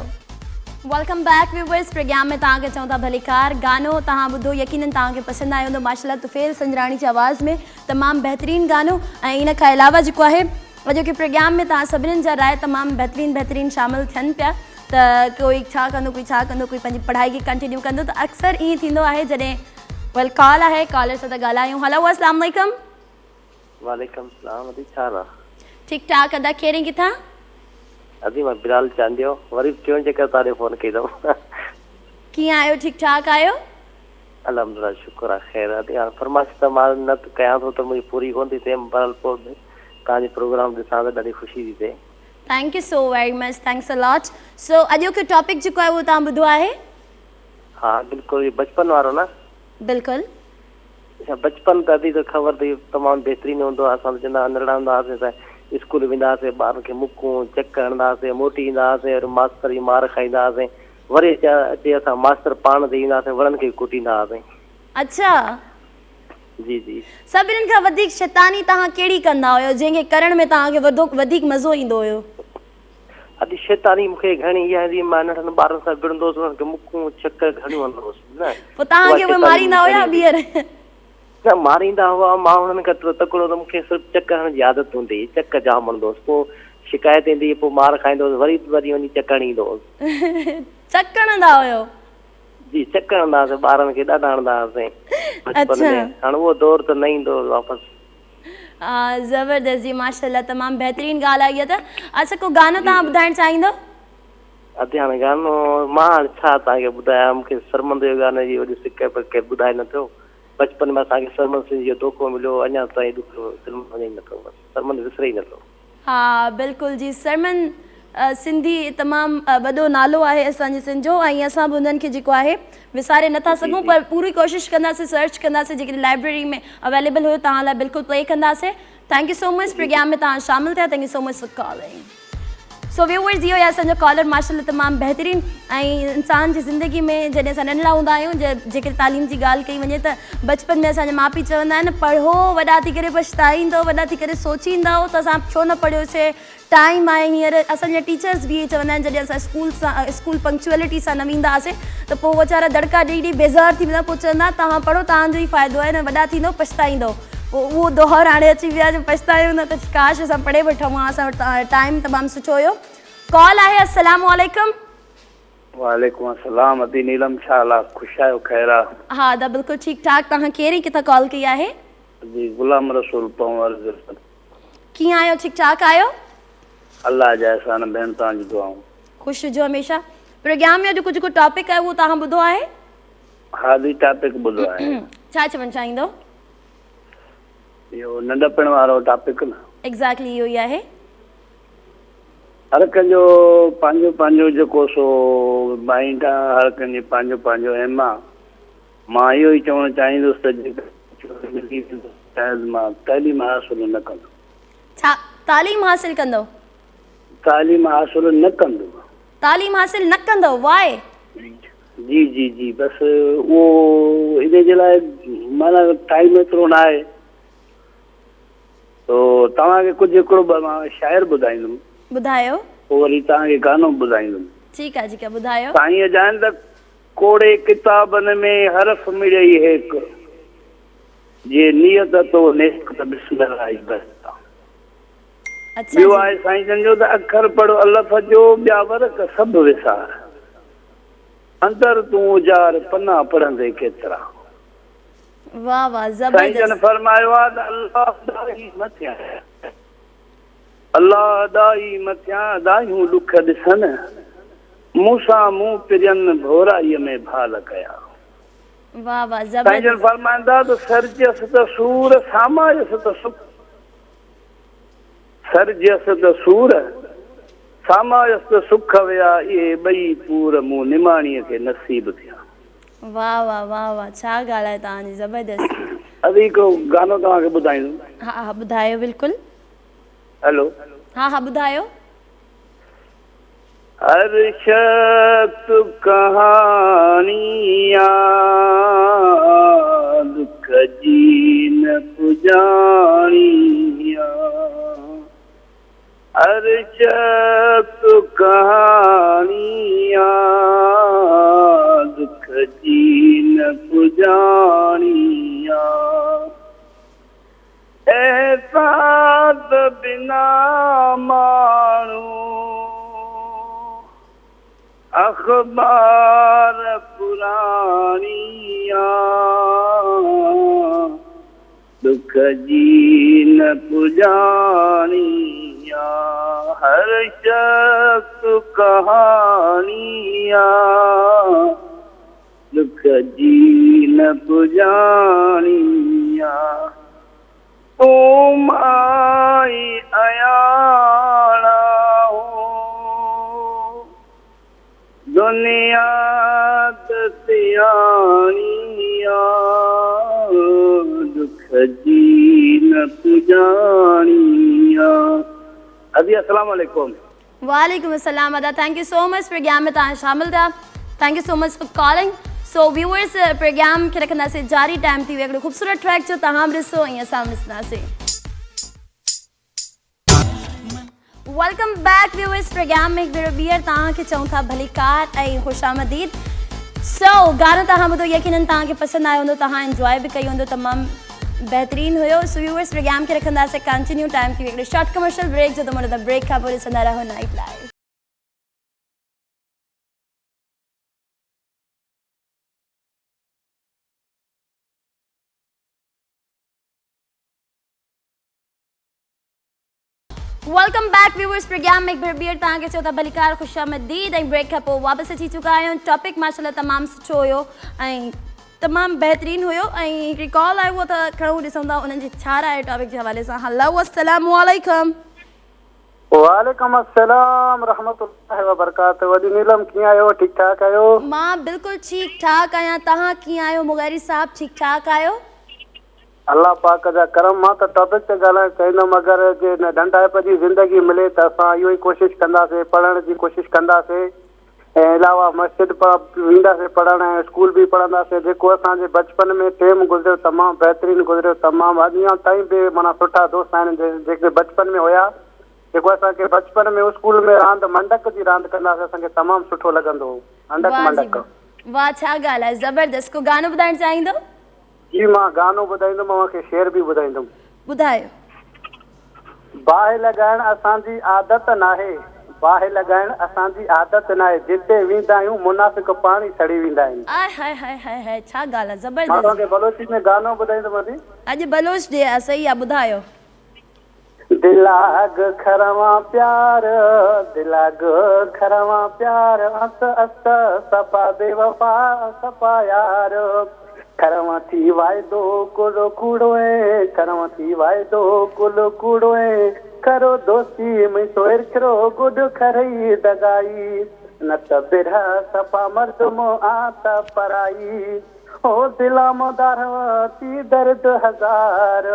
Welcome back viewers. प्रोग्राम में तव्हांखे चऊं था भलीकार गानो तव्हां ॿुधो यकीनन तव्हांखे पसंदि आयो हूंदो। माशाल्लाह तुफ़ैल संजराणी जी आवाज़ में तमामु बहितरीनु गानो ऐं इन खां अलावा जेको आहे अॼु के प्रोग्राम में तव्हां सभिनीनि जा राय तमामु बहितरीनु शामिलु थियनि पिया त कोई छा कंदो कोई छा कंदो कोई पंहिंजी पढ़ाई खे कंटिन्यू कंदो त अक्सर ईअं थींदो आहे जॾहिं वेल कॉल आहे कॉलर सां त ॻाल्हायूं। हलो अस्सलाम वालेकुम। वालेकुम सलाम। अदी छा हाल आहे? ठीक ठाक। अदा केरु किथां? अदी मां बिलाल चांदियो वरी टियों चकर तव्हां फ़ोन कई अथव। कीअं आहियो? ठीक ठाक आहियो? अल्हम्दुलिल्लाह शुक्र आहे ख़ैर। अदी हाणे फरमाइश त मां न कयां थो त मुंहिंजी पूरी कोन थी थिए पर पोइ तव्हांजी प्रोग्राम ॾिसां त ॾाढी ख़ुशी थी थिए। Thank you so very much. Thanks a lot. So अॼु जो टॉपिक जेको आहे उहो तव्हां ॿुधो आहे? हा बिल्कुलु बचपन वारो न? बिल्कुलु। अच्छा बचपन त अदी त ख़बर अथई तमामु बहितरीनु हूंदो आहे। असां चवंदा नंढड़ा हूंदा हुआसीं त स्कूल वेंदा हुआसीं ॿारनि खे मुकूं चक हणंदा हुआसीं मोटी ईंदा हुआसीं वरी मास्तर जी मार खाईंदा हुआसीं वरी अचे असां मास्तर पाण ते ईंदा हुआसीं वणनि खे कुटींदा हुआसीं। अच्छा जी जी। सभिनीनि खां वधीक शैतानी तव्हां कहिड़ी कंदा हुयो जंहिंखे करण में तव्हांखे वधीक मज़ो ईंदो हुयो? अदी शैतानी मूंखे घणी इहा ईंदी मां नंढनि ॿारनि सां विढ़ंदोसि उन्हनि खे मुकूं चकर घणियूं हणंदोसि न। पोइ तव्हांखे उहे मारींदा हुया ॿीहर? न मारींदा हुआ मां हुननि खां तकिड़ो त मूंखे सिर्फ़ु चकर हणण जी आदत हूंदी चक जाम हणंदोसि पोइ शिकायत ईंदी पोइ मार खाईंदोसि वरी वञी चक हणींदो हुउसि। चक हणंदा हुयो? जी चक हणंदा हुआसीं ॿारनि खे ॾाढा हणंदा हुआसीं बचपन में। हाणे उहो दौर त न ईंदो वापसि। ज़बरदस्त जी माशाल्लाह तमामु बहितरीनु ॻाल्हि आहे इहा त। अच्छा को गानो तव्हां ॿुधाइणु चाहींदो? अधु हाणे गानो मां हाणे छा तव्हांखे ॿुधायां मूंखे सरमंद जो गाने जी वॾी सिक केरु ॿुधाए न थियो। बचपन में असांखे सरमंद सिंह जो धोखो मिलियो अञा ताईं ॾुखियो वञे ई नथो सरमंद विसरे ई नथो। हा बिल्कुलु जी। सरमंद सिंधी तमामु वॾो नालो आहे असांजे सिंध जो ऐं असां बि उन्हनि खे जेको आहे विसारे नथा सघूं पर पूरी कोशिशि कंदासीं सर्च कंदासीं जेकॾहिं लाइब्रेरी में अवेलेबल हुयो तव्हां लाइ बिल्कुलु प्ले कंदासीं। Thank you so much programme में तव्हां शामिलु थिया। Thank you so much for calling. So viewers इहो आहे असांजो कॉलर माशाल्लाह तमामु बहितरीनु ऐं इंसान जी ज़िंदगी में जॾहिं असां नंढड़ा हूंदा आहियूं जेकॾहिं तालीम जी ॻाल्हि कई वञे त बचपन में असांजा माउ पीउ चवंदा आहिनि पढ़ो वॾा थी करे पछताईंदो वॾा थी करे सोचींदो त असां छो न पढ़ियोसीं टाइम आहे हींअर। असांजा टीचर्स बि इहे चवंदा आहिनि जॾहिं असां स्कूल पंक्चुअलिटी सां न वेंदा हुआसीं त पोइ वीचारा दड़का ॾेई बेज़ार थी वेंदा पोइ चवंदा तव्हां पढ़ो तव्हांजो ई फ़ाइदो आहे न वॾा थींदो पछताईंदो। पोइ उहो दौर हाणे अची विया जो पछतायूं न त काश असां पढ़े वठूं हा। असां वटि टाइम तमामु सुठो हुयो। कॉल आहे अस्सलाम वालेकुम। वालेकुम अस्सलाम। अदी नीलम छा हाल आहे? ख़ुशि आहियो? ख़ैर आहे? हा दा बिल्कुलु ठीकु ठाक। तव्हां कहिड़ी किथां कॉल कई आहे? जी गुलाम रसूल पंवर। कीअं आहियो? ठीकु ठाक आहियो? अल्लाह जा एहसान भेण तव्हांजी दुआऊं। ख़ुश हुजो हमेशा। प्रोग्राम में अॼु कुझु टॉपिक आहे उहो तव्हां ॿुधो आहे? हा जी टॉपिक ॿुधो आहे। छा चवणु चाहींदो? इहो नंढपण वारो टॉपिक न। एग्ज़ैक्टली इहो ई आहे। हर कंहिंजो पंहिंजो पंहिंजो जेको सो माइंड आहे, हर कंहिंजी पंहिंजो पंहिंजो एम आहे। मां इहो ई चवणु चाहींदुसि त शायदि मां तालीम हासिल न कंदो। छा तालीम हासिल कंदो? तालीम हासिल न कंदो। तालीम हासिल न कंदो? वाए? जी जी जी बसि उहो इन जे लाइ माना टाइम एतिरो न आहे। तो तव्हांखे कुझु हिकिड़ो मां शाइर ॿुधाईंदुमि। ॿुधायो। पोइ वरी तव्हांखे गानो ॿुधाईंदुमि। ठीकु आहे, ठीकु आहे, ॿुधायो। साईं ॼाण त कोड़े किताबनि में हरफ मिड़ई हिकु, जे नियत तो नेक त बिस्मिल्लाह ई बस। अच्छा। ॿियो आहे साईं जन जो त अखर पढ़ अलफ जो, ॿिया वर्क सभु विसार, अंदर तूं उजार पन्ना पढ़ंदे केतिरा। वाह वाह, साईं जन ज़बरदस्त। फरमायो आहे त अल्लाह दाई मथियां, अल्लाह दाई मथियां दायूं ॾुख ॾिसनि, मूंसां मुंहुं पिरियनि भोराईअ में भाल कया। वाह वाह, साईं जन ज़बरदस्त। फरमाईंदा त सरजस त सूर, सामायस त सुख, सरजस त सूर, सामायस त सुख विया, इहे ॿई पूर मूं निमाणीअ खे नसीब थिया। वाह वाह वाह वाह, छा ॻाल्हि आहे तव्हांजी, ज़बरदस्त। अभी हिकिड़ो गानो तव्हांखे ॿुधाईंदुमि। हा हा, ॿुधायो बिल्कुलु। हेलो। हा हा, ॿुधायो। हर शख्स कहानियां दुख जी न पुजानियां, हर शख्स कहानियां दुख जी न पुजानियां, एहसास बिना माण्हू अखबार पुरानियां, दुख जी न पुजानियां, हर शख्स कहानियां दुख जी न पुजानियां, तुम आई अयाना हो दुनिया दसियानियां, दुख जी न पुजानियां। अभी अस्सलाम वालेकुम। वालेकुम अस्सलाम अदा, thank you so much programme में तव्हां शामिल थिया। Thank you so much for calling. So viewers, programme खे रखंदासीं जारी। टाइम थी वियो हिकिड़ो ख़ूबसूरत ट्रैक जो तव्हां बि ॾिसो ऐं असां बि ॾिसंदासीं। वेलकम बैक व्यूअर्स, प्रोग्राम में हिकु भेरो ॿीहर तव्हांखे चऊं था भलीकार ऐं ख़ुशामदीद। सो गानो तव्हां ॿुधो, यकीनन तव्हांखे पसंदि आयो हूंदो, तव्हां एंजॉय बि कई हूंदो, तमामु बेहतरीन हुयो। सो व्यूअर्स, प्रोग्राम खे रखंदासीं कंटिन्यू। टाइम थी वियो हिकिड़ो शॉर्ट कमर्शियल ब्रेक जो, त मुंहिंजो ब्रेक खां पोइ ॾिसंदा रहो night live. Welcome back viewers, programme में हिकु भेरो तव्हांखे चओ था भलीकार ख़ुशामदीद ऐं ब्रेक खां पोइ वापसि अची चुका आहियूं। टॉपिक माशाल्लाह तमामु सुठो हुयो ऐं तमामु बहितरीन हुयो ऐं हिकिड़ी कॉल आई, उहो त खणूं ॾिसूं था उन्हनि जी छा राय टॉपिक जे हवाले सां। हलो, अस्सलाम वालेकुम। वालेकुम अस्सलाम रहमतुल्लाहि व बरकातहू। वॾी नीलम कीअं आहियो? ठीकु ठाक आहियो? मां बिल्कुलु ठीकु ठाक आहियां, तव्हां कीअं आहियो? मुगैरी साहब ठीकु ठाक आहियो? अल्लाह पाक जा करम। मां त टॉपिक ते ॻाल्हाइणु चाहींदुमि, अगरि जे नंढाइप जी ज़िंदगी मिले त असां इहो ई कोशिशि कंदासीं, पढ़ण जी कोशिशि कंदासीं ऐं अलावा मस्जिद वेंदासीं पढ़ण ऐं स्कूल बि पढ़ंदासीं। जेको असांजे बचपन में टाइम गुज़रियो तमामु बहितरीनु गुज़रियो, तमामु अञा ताईं बि माना सुठा दोस्त आहिनि जेके बचपन में हुया। जेको असांखे बचपन में स्कूल में रांदि मंडक जी रांदि कंदासीं, असांखे तमामु सुठो लॻंदो हो। मंडक। वाह, छा ॻाल्हि आहे, ज़बरदस्त। को गानो ॿुधाइणु चाहींदो? जी, मां गानो ॿुधाईंदुमि, मूंखे शेर बि ॿुधाईंदुमि। ॿुधायो। बाहि लॻाइण असांजी आदत नाहे, बाहि लॻाइण असांजी आदत नाहे, जिते वेंदा आहियूं मुनाफ़िक़ पाणी सड़ी वेंदा आहिनि। आय हाय हाय हाय हाय, छा ॻाल्हि आहे, ज़बरदस्त। मां तव्हांखे बलोची में गानो ॿुधाईंदुमि। अॼु बलोच डे आहे, सही आहे, ॿुधायो। दे दिलाग खरवा प्यार दिलाग खरवा प्यार अस अस सपा बेवफा सपा यार खरवा थी वायदो कुलो कूड़ोए खरवा थी वायदो कुलो कूड़ोए करो दोस्ती में सोर करो गुड खरई दगाई न त बिरह सपा मर्द मो आता पराई ओ दिला मोदारवती दर्द हजार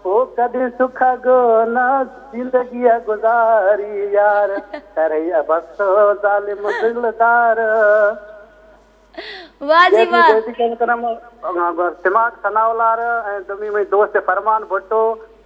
ओ कदी सुख गो न जिंदगी गुजारी यार करे बस जालिम दिलदार वाह जी वाह दिमाग सनावलार ऐं तुमी में दोस्त फरमान भुट्टो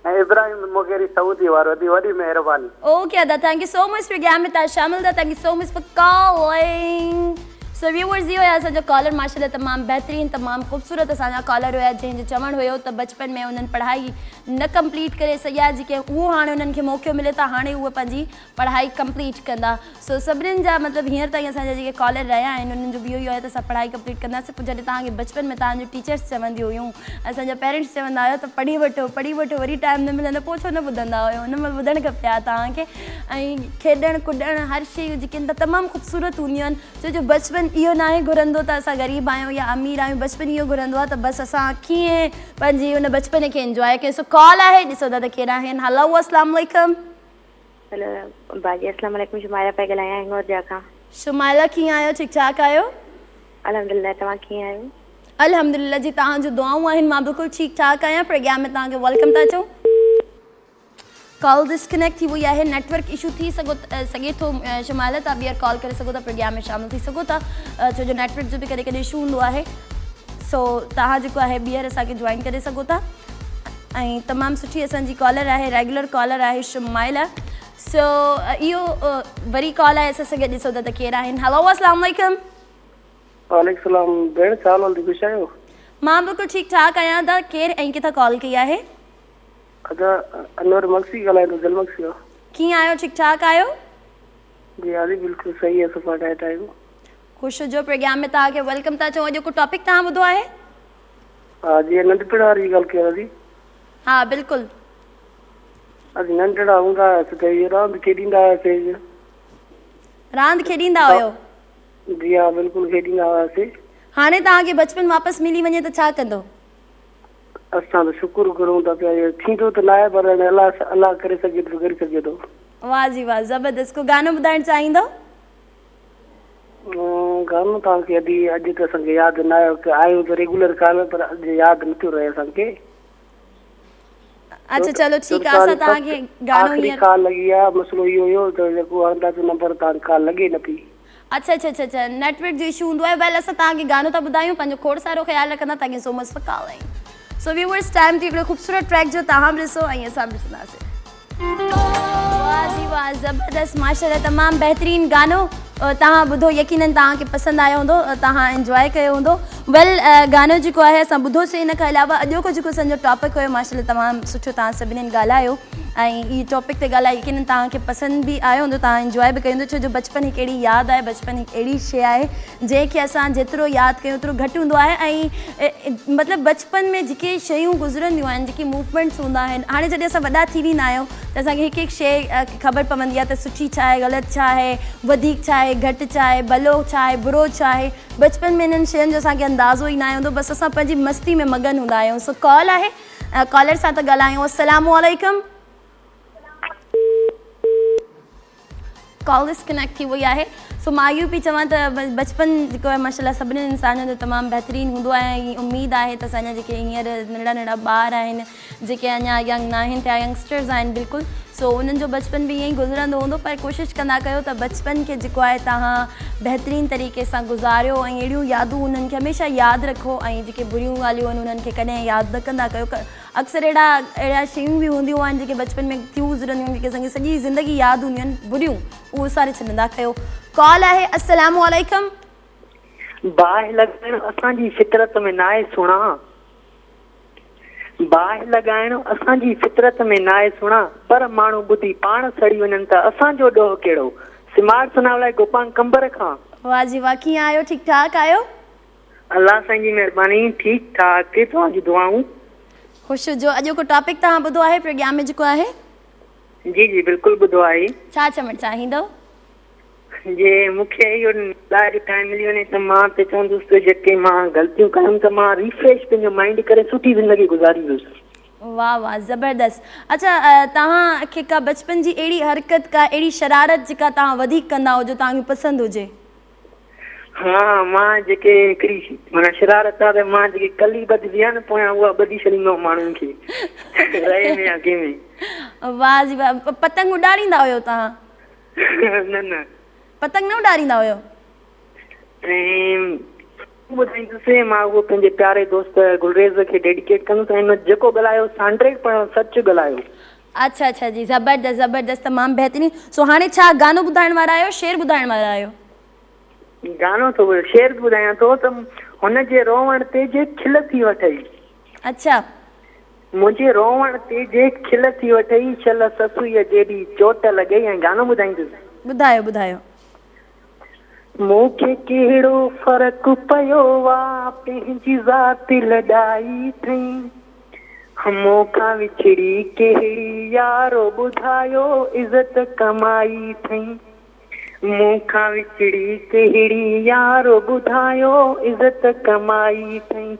ऐं इब्राहिम मुगेरी सऊदी वारो वडी मेहरबानी ओके अदा thank you so much programme में तव्हां शामिल था thank you so much for calling so viewers ये हुआ असांजो कॉलर माशाल्लाह तमामु बहितरीनु तमामु ख़ूबसूरत असांजा कॉलर हुआ जंहिंजो चवणु हुयो त बचपन में उन्हनि पढ़ाई न कंप्लीट करे सघिया जेके उहो हाणे उन्हनि खे मौक़ो मिले था हाणे उहे पंहिंजी पढ़ाई कंप्लीट कंदा सो सभिनीनि जा मतिलबु हींअर ताईं असांजा जेके कॉलर रहिया आहिनि उन्हनि जो बि इहो ई आहे त असां पढ़ाई कंप्लीट कंदासीं पोइ जॾहिं तव्हांखे बचपन में तव्हांजो टीचर्स चवंदी हुयूं असांजा पेरेंट्स चवंदा हुया त पढ़ी वठो वरी टाइम न मिलंदो पोइ छो न ॿुधंदा हुयो हुन महिल ॿुधणु खपे हा तव्हांखे ऐं खेॾणु कुॾणु हर शइ जेके आहिनि त तमामु ख़ूबसूरत हूंदियूं आहिनि छो जो बचपन इहो न आहे घुरंदो त असां ग़रीब आहियूं या अमीर आहियूं बचपन इहो घुरंदो आहे त बसि असां कीअं पंहिंजी हुन बचपन खे इंजॉय कयूं सो कॉल आहे ॾिसो दादा कहिड़ा आहिनि हलो अस्सलाम वालेकुम हेलो बाजी अस्सलाम वालेकुम शुमाइला पिया ॻाल्हायां हिंगोरजा खां शुमाइला कीअं आहियो ठीकु ठाक आहियो अल्हम्दुलिल्लाह तव्हां कीअं आहियो अल्हम्दुलिल्लाह जी तव्हांजो दुआऊं आहिनि मां बिल्कुलु ठीकु ठाक आहियां प्रोग्राम में तव्हांखे वेलकम था चऊं कॉल डिस्कनेक्ट थी वई आहे नेटवर्क इशू थी सघे थो शुमाइला तव्हां ॿीहर कॉल करे सघो था प्रोग्राम में शामिल थी सघो था छो जो नेटवर्क जो बि कॾहिं कॾहिं इशू हूंदो आहे सो तव्हां जेको आहे ॿीहर असांखे जॉइन करे सघो था ऐं तमामु सुठी असांजी कॉलर आहे रेगुलर कॉलर आहे शुमाइला सो इहो वरी कॉल आहे असां सां गॾु ॾिसो त केरु आहिनि हलो अस्सलाम वालेकुम वालेकुम सलाम भेण छा हाल आहे ख़ुशि आहियो मां बिल्कुलु ठीकु ठाक आहियां त केरु ऐं किथां कॉल कई आहे अदा अनवर मक्सी ॻाल्हाए थो जलमक्सी आहे कीअं आहियो ठीकु ठाक आहियो जी हाली बिल्कुलु सही आहे सुठा डाइट आहियो ख़ुशि जो प्रोग्राम में तव्हांखे वेलकम था चऊं अॼु को टॉपिक तव्हां ॿुधो आहे हा जी नंढपिण वारी ॻाल्हि कयो जी हा बिल्कुलु अॼु नंढड़ा हूंदा हुआसीं त इहे रांदि खेॾींदा हुआसीं रांदि खेॾींदा हुयो जी हा बिल्कुलु खेॾींदा हुआसीं हाणे तव्हांखे बचपन वापसि मिली वञे त छा कंदो असां त शुक्र करूं था पिया इहो थींदो त न आहे पर अलाह करे सघे थो करे सघे थो वाह जी वाह ज़बरदस्त को गानो ॿुधाइणु चाहींदो गानो तव्हांखे अॼु त असांखे यादि न आयो त रेगुलर कान पर अॼु यादि नथो रहे असांखे अच्छा चलो ठीकु आहे असां तव्हांखे गानो आख़िरी कॉल लॻी आहे मसलो इहो हुयो त जेको अंदाज़ो नंबर तव्हांखे कॉल लॻे न पई अच्छा नेटवर्क जो इशू हूंदो आहे वेल असां तव्हांखे गानो था ॿुधायूं पंहिंजो खोड़ सारो ख़्यालु रखंदा तव्हांखे सो much for calling so viewers time थी हिकिड़ो ख़ूबसूरत ट्रैक जो तव्हां बि ॾिसो ऐं असां बि ॾिसंदासीं वाह जी वाह ज़बरदस्त माशाल्लाह तमामु बहितरीनु गानो तव्हां ॿुधो यकीनन तव्हांखे पसंदि आयो हूंदो तव्हां इंजॉय कयो हूंदो वेल गानो जेको आहे असां ॿुधोसीं इन खां अलावा अॼोको जेको असांजो टॉपिक हुयो माशाल्लाह तमामु सुठो तव्हां सभिनीनि ॻाल्हायो ऐं हीअ टॉपिक ते ॻाल्हाए यकीनन तव्हांखे पसंदि बि आयो हूंदो तव्हां इंजॉय बि कयो हूंदो छो जो बचपन हिकु अहिड़ी यादि आहे बचपन हिकु अहिड़ी शइ आहे जंहिंखे असां जेतिरो यादि कयूं ओतिरो घटि हूंदो आहे ऐं मतिलबु बचपन में जेके शयूं गुज़रंदियूं आहिनि जेके मूवमेंट्स हूंदा आहिनि हाणे जॾहिं असां वॾा थी वेंदा आहियूं त असांखे हिकु हिकु शइ ख़बर पवंदी आहे त सुठी छा आहे ग़लति छा आहे वधीक छा आहे घटि छा आहे भलो छा आहे बुरो छा आहे बचपन में इन्हनि शयुनि जो असांखे अंदाज़ो ई न आहे हूंदो बसि असां पंहिंजी मस्ती में मगन हूंदा आहियूं सो कॉल आहे कॉलर सां था ॻाल्हायूं अस्सलाम वालेकुम कॉल डिस्कनेक्ट थी वई आहे सो मां इहो पई चवां त बचपन जेको आहे माशाल्लाह सभिनीनि इंसाननि जो तमामु बहितरीनु हूंदो आहे ऐं उमेदु आहे त असांजा जेके हींअर नंढा नंढा ॿार आहिनि जेके अञा यंग न आहिनि थिया यंगस्टर्स आहिनि बिल्कुलु सो उन्हनि जो बचपन बि ईअं ई गुज़रंदो हूंदो पर कोशिशि कंदा कयो त बचपन खे जेको आहे तव्हां बहितरीनु तरीक़े सां गुज़ारियो ऐं अहिड़ियूं यादूं उन्हनि खे हमेशह यादि रखो ऐं जेके बुरियूं ॻाल्हियूं आहिनि उन्हनि खे कॾहिं यादि न कंदा कयो अक्सर अहिड़ा शयूं बि हूंदियूं आहिनि जेके बचपन में थियूं गुज़रंदियूं आहिनि जेके असांखे सॼी ज़िंदगी यादि हूंदियूं आहिनि बुरियूं उहे सारे छॾंदा कयो कॉल आहे अस्सलाम वालेकुम बाहि लॻाइण असांजी फितरत में न आहे सुणा बाहि लॻाइण असांजी फितरत में न आहे सुणा पर माण्हू ॿुधी पाण सड़ी वञनि त असांजो ॾोह कहिड़ो सिमार सुनावलाए गोपान कंबर खां वाह जी वाह कीअं आहियो ठीकु ठाक आहियो अल्लाह साईं जी महिरबानी ठीकु ठाक केतिरो जी दुआऊं ख़ुशि जो अॼोको टॉपिक तव्हां ॿुधो आहे प्रोग्राम में जेको आहे जी जी बिल्कुलु ॿुधो आहे। छा चवणु चाहींदव? जे मूंखे इहो ॿाहिरि टाइम मिली वञे त मां त चवंदुसि त जेके मां ग़लतियूं कयूं त मां रिफ्रेश पंहिंजो माइंड करे सुठी ज़िंदगी गुज़ारींदुसि। वाह वाह ज़बरदस्त। अच्छा तव्हांखे का बचपन जी अहिड़ी हरकत का अहिड़ी शरारत जेका तव्हां वधीक कंदा हुजो तव्हांखे पसंदि हुजे? हाँ मां जेके हिकिड़ी माना शरारत आहे त मां जेके कली ॿधबी आहे न पोयां उहा ॿधी छॾींदो माण्हुनि खे रहे में या कंहिंमें। वाह जी वाह। पतंग उॾारींदा हुयो तव्हां? न न पतंग न उॾारींदा हुयो? ॿुधाईंदुसि मां उहो पंहिंजे प्यारे दोस्त गुलरेज़ खे डेडिकेट कंदुसि ऐं जेको ॻाल्हायो 100% सच ॻाल्हायो। अच्छा अच्छा जी ज़बरदस्त ज़बरदस्त तमामु बहितरीन। सो हाणे छा गानो ॿुधाइण वारा आहियो शेर ॿुधाइण वारा आहियो? गानो थो शेर ॿुधायां थो त हुनजे रोवण ते जे खिल थी वठई। अच्छा। मुंहिंजे रोवण ते जे खिल थी वठई छल ससुईअ जेॾी चोट लॻई। ऐं गानो ॿुधाईंदुसि। ॿुधायो ॿुधायो। मूंखे कहिड़ो फ़र्क़ु पियो आहे पंहिंजी ज़ात लॾाई अथई मूंखां विछड़ी कहिड़ी यारो ॿुधायो इज़त कमाई अथई मूंखां विछड़ी कहिड़ी यारो ॿुधायो इज़त कमाई अथई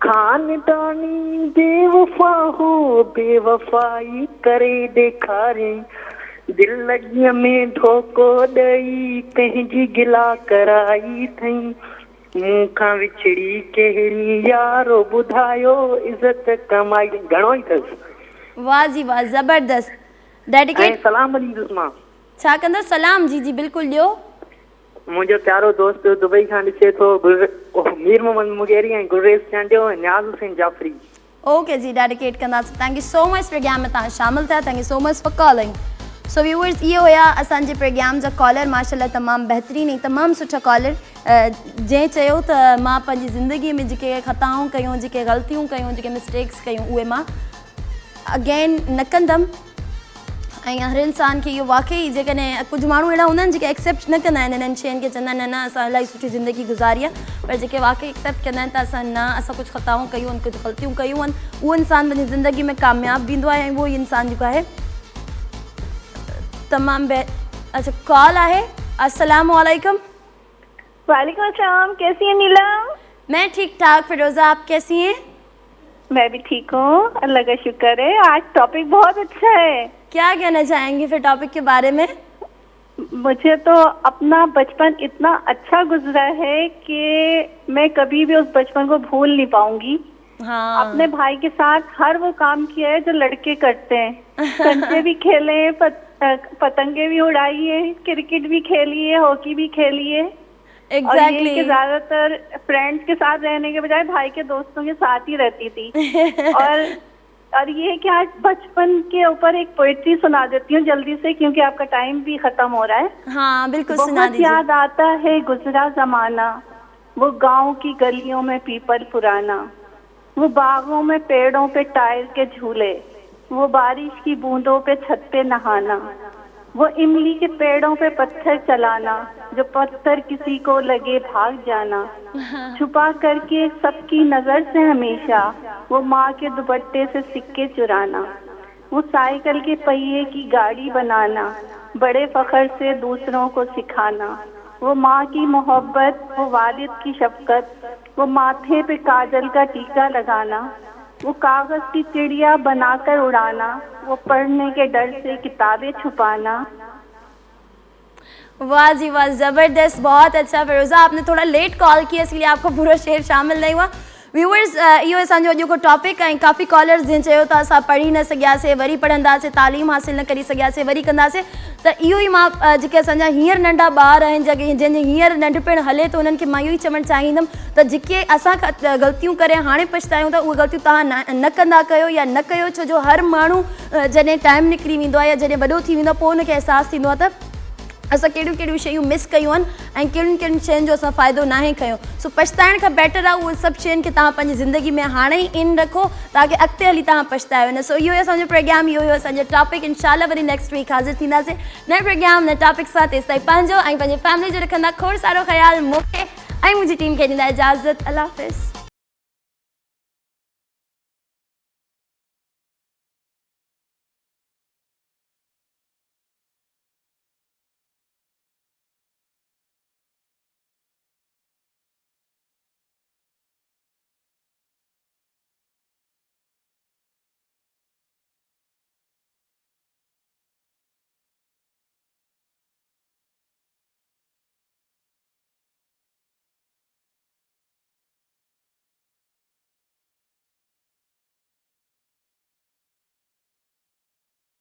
खानदानी बेवफ़ा हो बेवफ़ाई करे ॾेखारियईं दिलगीअ में धोखो ॾेई पंहिंजी गिला कराई अथई मूंखां विछड़ी कहिड़ी यारो ॿुधायो इज़त कमाई। घणो ई अथसि। वाह जी वाह ज़बरदस्त। डेडिकेट सलाम ॾींदुसि मां। छा कंदो? सलाम। जी जी बिल्कुलु ॾियो। मुंहिंजो प्यारो दोस्त दुबई खां ॾिसे थो मीर मोहम्मद मुगेरी ऐं गुलरेज़ चांडियो ऐं न्याज़ हुसैन जाफ़री। ओके जी डेडिकेट कंदासीं। Thank you so much programme में तव्हां शामिल थिया। Thank you so much for calling. So viewers इहो हुया असांजे प्रोग्राम जा कॉलर माशाल्लाह तमामु बहितरीन ऐं तमामु सुठा कॉलर जंहिं चयो त मां पंहिंजी ज़िंदगीअ में जेके ख़ताऊं कयूं जेके ग़लतियूं कयूं जेके मिस्टेक्स कयूं उहे मां अगेन न कंदमि ऐं हर इंसान खे इहो वाक़ई जेकॾहिं कुझु माण्हू अहिड़ा हूंदा आहिनि जेके एक्सेप्ट न कंदा आहिनि इन्हनि शयुनि खे चवंदा आहिनि न असां इलाही सुठी ज़िंदगी गुज़ारी आहे पर जेके वाक़ई एक्सेप्ट कंदा आहिनि त असां न असां कुझु ख़ताऊं कयूं आहिनि कुझु ग़लतियूं कयूं आहिनि उहो इंसानु पंहिंजी ज़िंदगी में कामयाबु थींदो आहे ऐं उहो ई इंसानु जेको आहे तमाम अच्छा कॉल है। अस्सलाम वालेकुम। वालेकुम अस्सलाम। कैसी हैं नीलम? मैं ठीक ठाक। फिरोजा आप कैसी हैं? मैं भी ठीक हूँ अल्लाह का शुक्र है। आज टॉपिक बहुत अच्छा है। क्या कहना चाहेंगे फिर टॉपिक के बारे में? मुझे तो अपना बचपन इतना अच्छा गुजरा है कि मैं कभी भी उस बचपन को भूल नहीं पाऊंगी। हाँ। अपने भाई के साथ हर वो काम किया है जो लड़के करते हैं। कंचे भी खेले, पतंगे भी उड़ाई है, क्रिकेट भी खेली है, हॉकी भी खेली है। Exactly. और ये कि ज्यादातर फ्रेंड्स के साथ रहने के बजाय भाई के दोस्तों के साथ ही रहती थी। और ये कि आज बचपन के ऊपर एक पोएट्री सुना देती हूँ जल्दी से क्योंकि आपका टाइम भी खत्म हो रहा है। हाँ बिल्कुल सुना दीजिए। बहुत याद आता है गुजरा जमाना, वो गाँव की गलियों में पीपल पुराना, वो बागों में पेड़ों पे टायर के झूले, वो बारिश की बूंदों पे छत पे नहाना, वो इमली के पेड़ों पे पत्थर चलाना, जो पत्थर किसी को लगे भाग जाना, छुपा करके सबकी नजर से हमेशा वो माँ के दुपट्टे से सिक्के चुराना, वो साइकिल के पहिए की गाड़ी बनाना, बड़े फखर से दूसरों को सिखाना, वो माँ की मोहब्बत, वो वालिद की शफकत, वो माथे पे काजल का टीका लगाना, वो कागज की चिड़िया बनाकर उड़ाना, वो पढ़ने के डर से किताबें छुपाना। वाह जी वाह ज़बरदस्त। बहुत अच्छा फिरोजा आपने थोड़ा लेट कॉल किया इसलिए आपको पूरा शेर शामिल नहीं हुआ। व्यूअर्स इहो असांजो अॼु को टॉपिक ऐं काफ़ी कॉलर्स जिन चयो त असां पढ़ी न सघियासीं वरी पढ़ंदासीं तालीम हासिल न करी सघियासीं वरी कंदासीं त इहो ई मां जेके असांजा हींअर नंढा ॿार आहिनि जंहिंजे हींअर नंढपिण हले थो उन्हनि खे मां इहो ई चवणु चाहींदमि त जेके असां ग़लतियूं करे हाणे पछतायूं था उहे ग़लतियूं तव्हां न कंदा कयो या न कयो छो जो हर माण्हू जॾहिं टाइम निकिरी वेंदो आहे या जॾहिं वॾो थी वेंदो आहे पोइ हुनखे अहसासु थींदो आहे त असां कहिड़ियूं कहिड़ियूं शयूं मिस कयूं आहिनि ऐं कहिड़ियुनि कहिड़ियुनि शयुनि जो असां फ़ाइदो नाहे खयो। सो पछताइण खां बेटर आहे उहे सभु शयुनि खे तव्हां पंहिंजी ज़िंदगी में हाणे ई इन रखो ताकी अॻिते हली तव्हां पछतायो न। सो इहो ई असांजो प्रोग्राम इहो हुयो असांजो टॉपिक। इंशाल्लाह वरी नेक्स्ट वीक हाज़िर थींदासीं नए प्रोग्राम नए टॉपिक सां। तेसिताईं पंहिंजो ऐं पंहिंजे फैमिली जो रखंदा खोड़ सारो ख़्यालु। मूंखे ऐं मुंहिंजी टीम खे ॾींदा इजाज़त। अल्लाह हाफ़िज़।